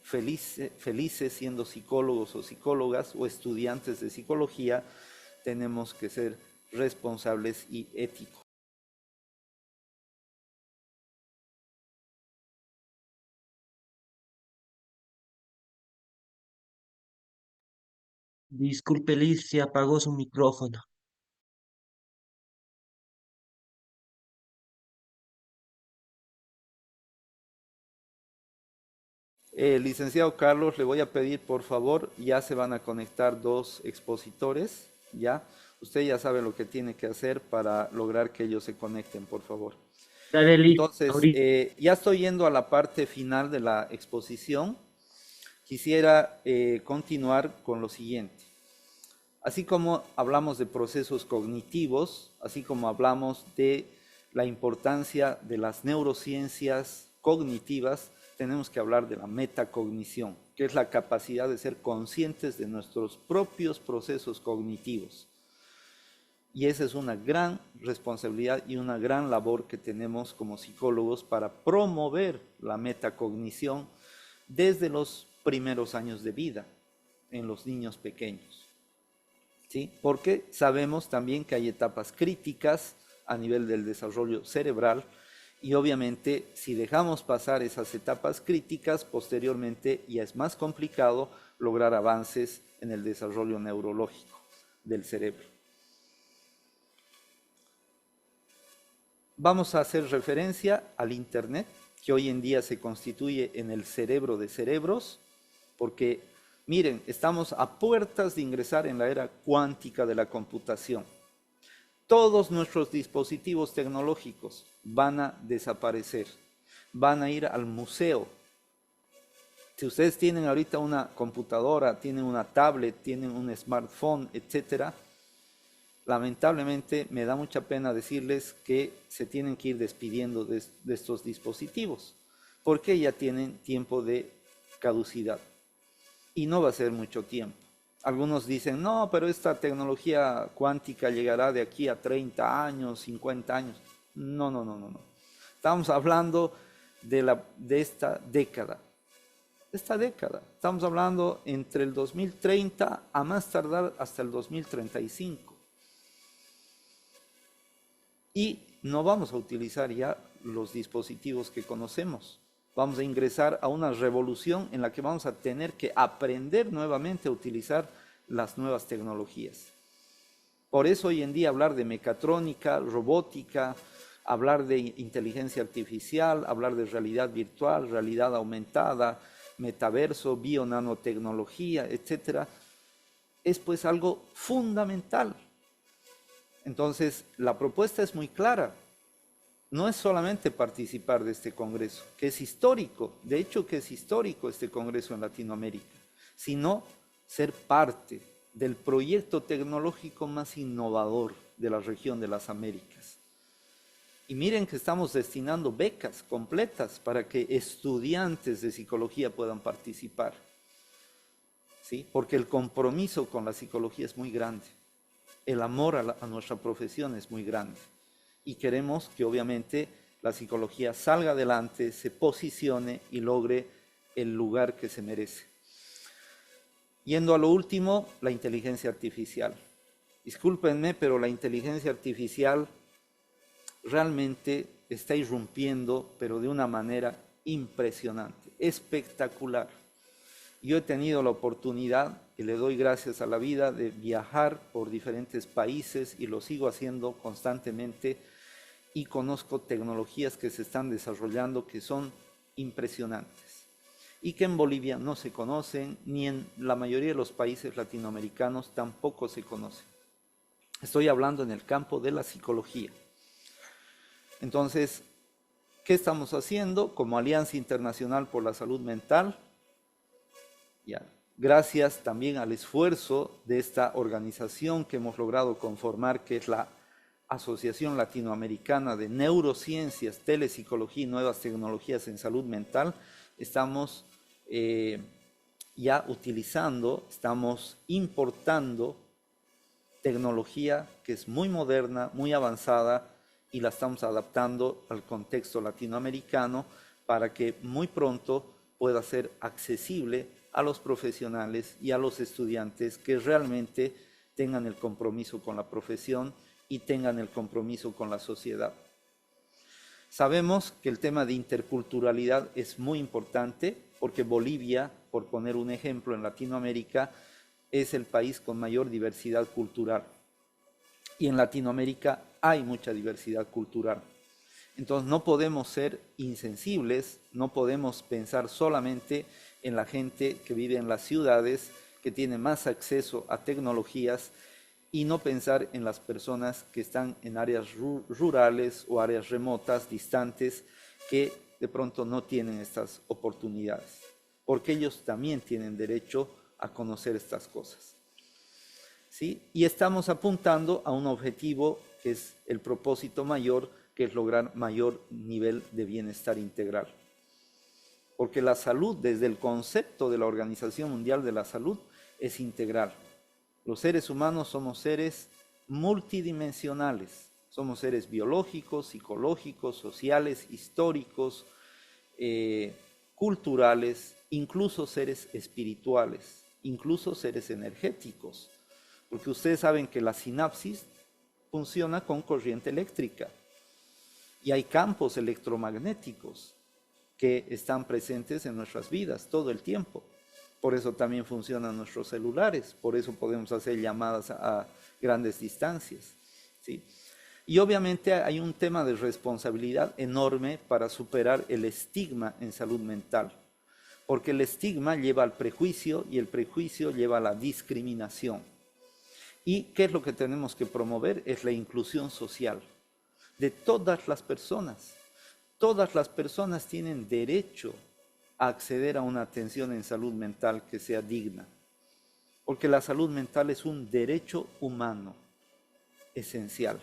felices siendo psicólogos o psicólogas o estudiantes de psicología, tenemos que ser responsables y éticos. Disculpe, Liz, se apagó su micrófono. Licenciado Carlos, le voy a pedir por favor, ya se van a conectar dos expositores, ¿ya? Usted ya sabe lo que tiene que hacer para lograr que ellos se conecten, por favor. Dale, Liz, Entonces, ahorita. ya estoy yendo a la parte final de la exposición. Quisiera continuar con lo siguiente. Así como hablamos de procesos cognitivos, así como hablamos de la importancia de las neurociencias cognitivas, tenemos que hablar de la metacognición, que es la capacidad de ser conscientes de nuestros propios procesos cognitivos. Y esa es una gran responsabilidad y una gran labor que tenemos como psicólogos para promover la metacognición desde los primeros años de vida en los niños pequeños. ¿Sí? Porque sabemos también que hay etapas críticas a nivel del desarrollo cerebral y obviamente si dejamos pasar esas etapas críticas, posteriormente ya es más complicado lograr avances en el desarrollo neurológico del cerebro. Vamos a hacer referencia al Internet, que hoy en día se constituye en el cerebro de cerebros, porque miren, estamos a puertas de ingresar en la era cuántica de la computación. Todos nuestros dispositivos tecnológicos van a desaparecer, van a ir al museo. Si ustedes tienen ahorita una computadora, tienen una tablet, tienen un smartphone, etcétera, lamentablemente me da mucha pena decirles que se tienen que ir despidiendo de estos dispositivos, porque ya tienen tiempo de caducidad y no va a ser mucho tiempo. Algunos dicen, no, pero esta tecnología cuántica llegará de aquí a 30 años, 50 años. No, no, no, no, no. Estamos hablando de esta década. Estamos hablando entre el 2030 a más tardar hasta el 2035. Y no vamos a utilizar ya los dispositivos que conocemos. Vamos a ingresar a una revolución en la que vamos a tener que aprender nuevamente a utilizar las nuevas tecnologías. Por eso hoy en día hablar de mecatrónica, robótica, hablar de inteligencia artificial, hablar de realidad virtual, realidad aumentada, metaverso, bionanotecnología, etcétera, es pues algo fundamental. Entonces, la propuesta es muy clara. No es solamente participar de este congreso, que es histórico, de hecho que es histórico este congreso en Latinoamérica, sino ser parte del proyecto tecnológico más innovador de la región de las Américas. Y miren que estamos destinando becas completas para que estudiantes de psicología puedan participar. ¿sí? Porque el compromiso con la psicología es muy grande, el amor a nuestra profesión es muy grande y queremos que obviamente la psicología salga adelante, se posicione y logre el lugar que se merece. Yendo a lo último, la inteligencia artificial. Discúlpenme, pero la inteligencia artificial realmente está irrumpiendo, pero de una manera impresionante, espectacular. Yo he tenido la oportunidad, y le doy gracias a la vida, de viajar por diferentes países y lo sigo haciendo constantemente y conozco tecnologías que se están desarrollando que son impresionantes y que en Bolivia no se conocen, ni en la mayoría de los países latinoamericanos tampoco se conocen. Estoy hablando en el campo de la psicología. Entonces, ¿qué estamos haciendo como Alianza Internacional por la Salud Mental? Ya, gracias también al esfuerzo de esta organización que hemos logrado conformar, que es la Asociación Latinoamericana de Neurociencias, Telepsicología y Nuevas Tecnologías en Salud Mental, estamos ya utilizando, estamos importando tecnología que es muy moderna, muy avanzada y la estamos adaptando al contexto latinoamericano para que muy pronto pueda ser accesible a los profesionales y a los estudiantes que realmente tengan el compromiso con la profesión y tengan el compromiso con la sociedad. Sabemos que el tema de interculturalidad es muy importante porque Bolivia, por poner un ejemplo en Latinoamérica, es el país con mayor diversidad cultural. Y en Latinoamérica hay mucha diversidad cultural. Entonces no podemos ser insensibles, no podemos pensar solamente en la gente que vive en las ciudades, que tiene más acceso a tecnologías, y no pensar en las personas que están en áreas rurales o áreas remotas, distantes, que de pronto no tienen estas oportunidades, porque ellos también tienen derecho a conocer estas cosas. ¿Sí? Y estamos apuntando a un objetivo que es el propósito mayor, que es lograr mayor nivel de bienestar integral. Porque la salud, desde el concepto de la Organización Mundial de la Salud, es integral. Los seres humanos somos seres multidimensionales, somos seres biológicos, psicológicos, sociales, históricos, culturales, incluso seres espirituales, incluso seres energéticos, porque ustedes saben que la sinapsis funciona con corriente eléctrica y hay campos electromagnéticos que están presentes en nuestras vidas todo el tiempo. Por eso también funcionan nuestros celulares, por eso podemos hacer llamadas a grandes distancias, ¿sí? Y obviamente hay un tema de responsabilidad enorme para superar el estigma en salud mental, porque el estigma lleva al prejuicio y el prejuicio lleva a la discriminación. ¿Y qué es lo que tenemos que promover? Es la inclusión social de todas las personas. Todas las personas tienen derecho a acceder a una atención en salud mental que sea digna, porque la salud mental es un derecho humano esencial.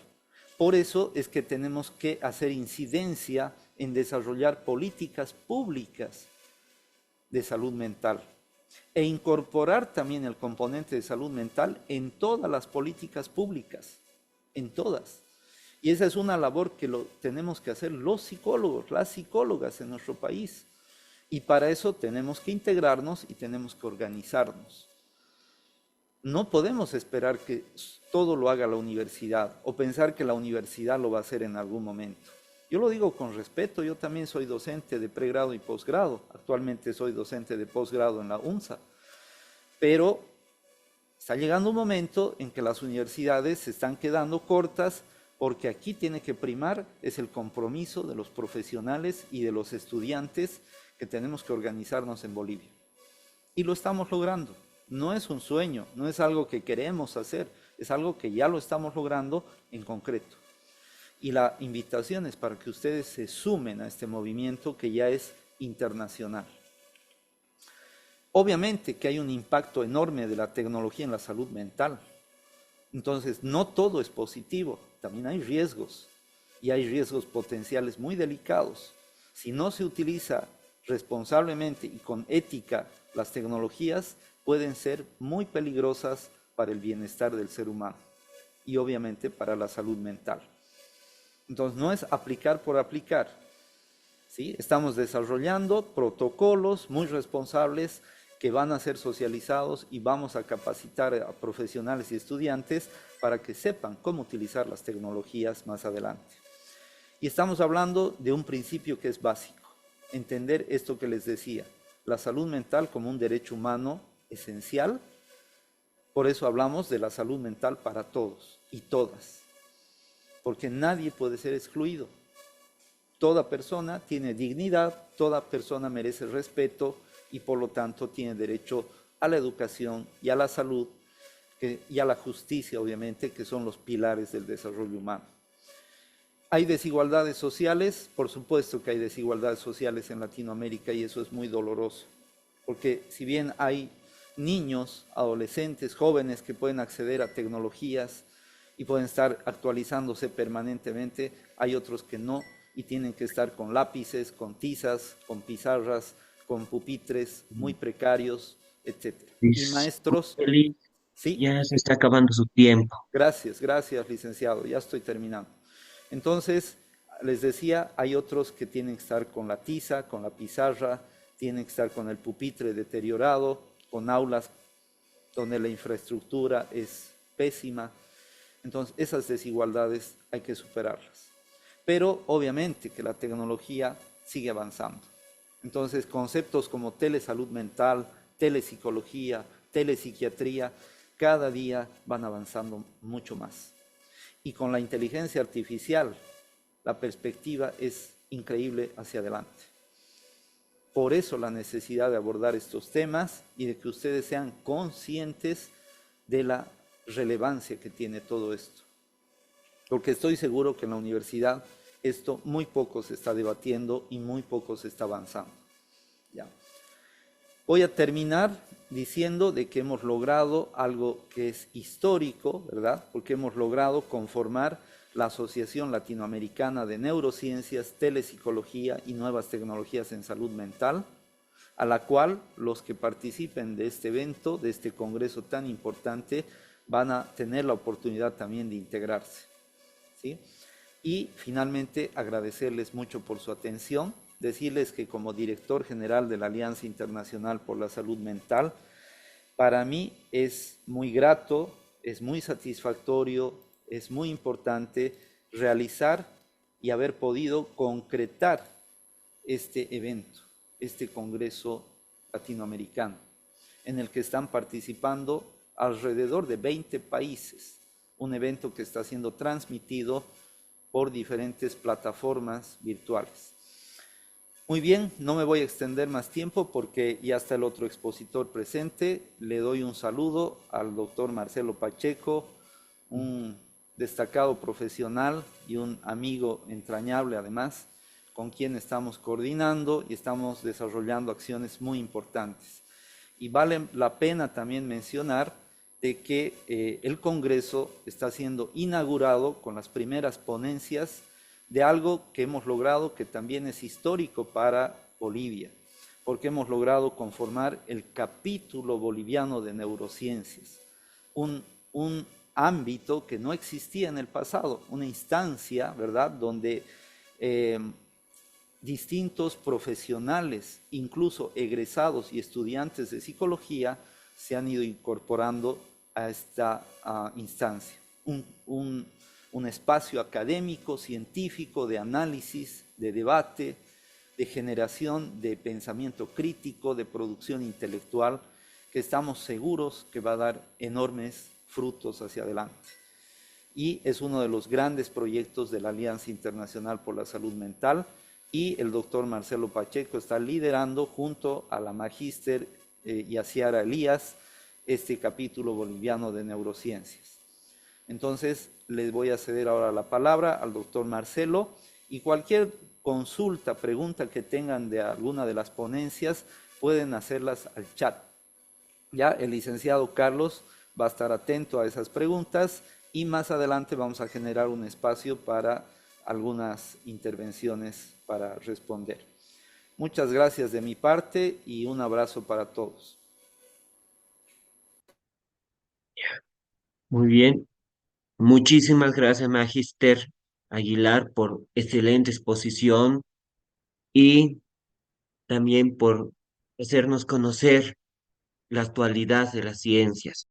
Por eso es que tenemos que hacer incidencia en desarrollar políticas públicas de salud mental e incorporar también el componente de salud mental en todas las políticas públicas, en todas. Y esa es una labor que lo tenemos que hacer los psicólogos, las psicólogas en nuestro país. Y para eso tenemos que integrarnos y tenemos que organizarnos. No podemos esperar que todo lo haga la universidad o pensar que la universidad lo va a hacer en algún momento. Yo lo digo con respeto, yo también soy docente de pregrado y posgrado, actualmente soy docente de posgrado en la UNSA, pero está llegando un momento en que las universidades se están quedando cortas porque aquí tiene que primar es el compromiso de los profesionales y de los estudiantes que tenemos que organizarnos en Bolivia. Y lo estamos logrando. No es un sueño, no es algo que queremos hacer, es algo que ya lo estamos logrando en concreto. Y la invitación es para que ustedes se sumen a este movimiento que ya es internacional. Obviamente que hay un impacto enorme de la tecnología en la salud mental. Entonces, no todo es positivo, también hay riesgos, y hay riesgos potenciales muy delicados. Si no se utiliza responsablemente y con ética las tecnologías, pueden ser muy peligrosas para el bienestar del ser humano y obviamente para la salud mental. Entonces no es aplicar por aplicar, ¿sí? Estamos desarrollando protocolos muy responsables que van a ser socializados y vamos a capacitar a profesionales y estudiantes para que sepan cómo utilizar las tecnologías más adelante. Y estamos hablando de un principio que es básico, entender esto que les decía, la salud mental como un derecho humano esencial. Por eso hablamos de la salud mental para todos y todas, porque nadie puede ser excluido. Toda persona tiene dignidad, toda persona merece respeto y por lo tanto tiene derecho a la educación y a la salud y a la justicia, obviamente, que son los pilares del desarrollo humano. ¿Hay desigualdades sociales? Por supuesto que hay desigualdades sociales en Latinoamérica y eso es muy doloroso, porque si bien hay niños, adolescentes, jóvenes que pueden acceder a tecnologías y pueden estar actualizándose permanentemente, hay otros que no y tienen que estar con lápices, con tizas, con pizarras, con pupitres muy precarios, etc. Y maestros, Feliz, sí, ya se está acabando su tiempo. gracias, licenciado, ya estoy terminando. Entonces, les decía, hay otros que tienen que estar con la tiza, con la pizarra, tienen que estar con el pupitre deteriorado, con aulas donde la infraestructura es pésima. Entonces, esas desigualdades hay que superarlas. Pero obviamente que la tecnología sigue avanzando. Entonces, conceptos como telesalud mental, telepsicología, telepsiquiatría, cada día van avanzando mucho más. Y con la inteligencia artificial, la perspectiva es increíble hacia adelante. Por eso la necesidad de abordar estos temas y de que ustedes sean conscientes de la relevancia que tiene todo esto. Porque estoy seguro que en la universidad esto muy poco se está debatiendo y muy poco se está avanzando. ¿Ya? Voy a terminar diciendo de que hemos logrado algo que es histórico, ¿verdad? Porque hemos logrado conformar la Asociación Latinoamericana de Neurociencias, Telepsicología y Nuevas Tecnologías en Salud Mental, a la cual los que participen de este evento, de este congreso tan importante, van a tener la oportunidad también de integrarse, ¿sí? Y finalmente agradecerles mucho por su atención, decirles que como director general de la Alianza Internacional por la Salud Mental, para mí es muy grato, es muy satisfactorio, es muy importante realizar y haber podido concretar este evento, este Congreso Latinoamericano, en el que están participando alrededor de 20 países, un evento que está siendo transmitido por diferentes plataformas virtuales. Muy bien, no me voy a extender más tiempo porque ya está el otro expositor presente. Le doy un saludo al doctor Marcelo Pacheco, un destacado profesional y un amigo entrañable además, con quien estamos coordinando y estamos desarrollando acciones muy importantes. Y vale la pena también mencionar de que el Congreso está siendo inaugurado con las primeras ponencias de algo que hemos logrado que también es histórico para Bolivia, porque hemos logrado conformar el capítulo boliviano de neurociencias, un ámbito que no existía en el pasado, una instancia, ¿verdad?, donde distintos profesionales, incluso egresados y estudiantes de psicología, se han ido incorporando a esta instancia. Un espacio académico, científico, de análisis, de debate, de generación de pensamiento crítico, de producción intelectual, que estamos seguros que va a dar enormes frutos hacia adelante. Y es uno de los grandes proyectos de la Alianza Internacional por la Salud Mental, y el doctor Marcelo Pacheco está liderando junto a la magíster Yaciara Elías este capítulo boliviano de neurociencias. Entonces, les voy a ceder ahora la palabra al doctor Marcelo y cualquier consulta, pregunta que tengan de alguna de las ponencias, pueden hacerlas al chat. Ya el licenciado Carlos va a estar atento a esas preguntas y más adelante vamos a generar un espacio para algunas intervenciones para responder. Muchas gracias de mi parte y un abrazo para todos. Muy bien. Muchísimas gracias, Magister Aguilar, por excelente exposición y también por hacernos conocer la actualidad de las ciencias.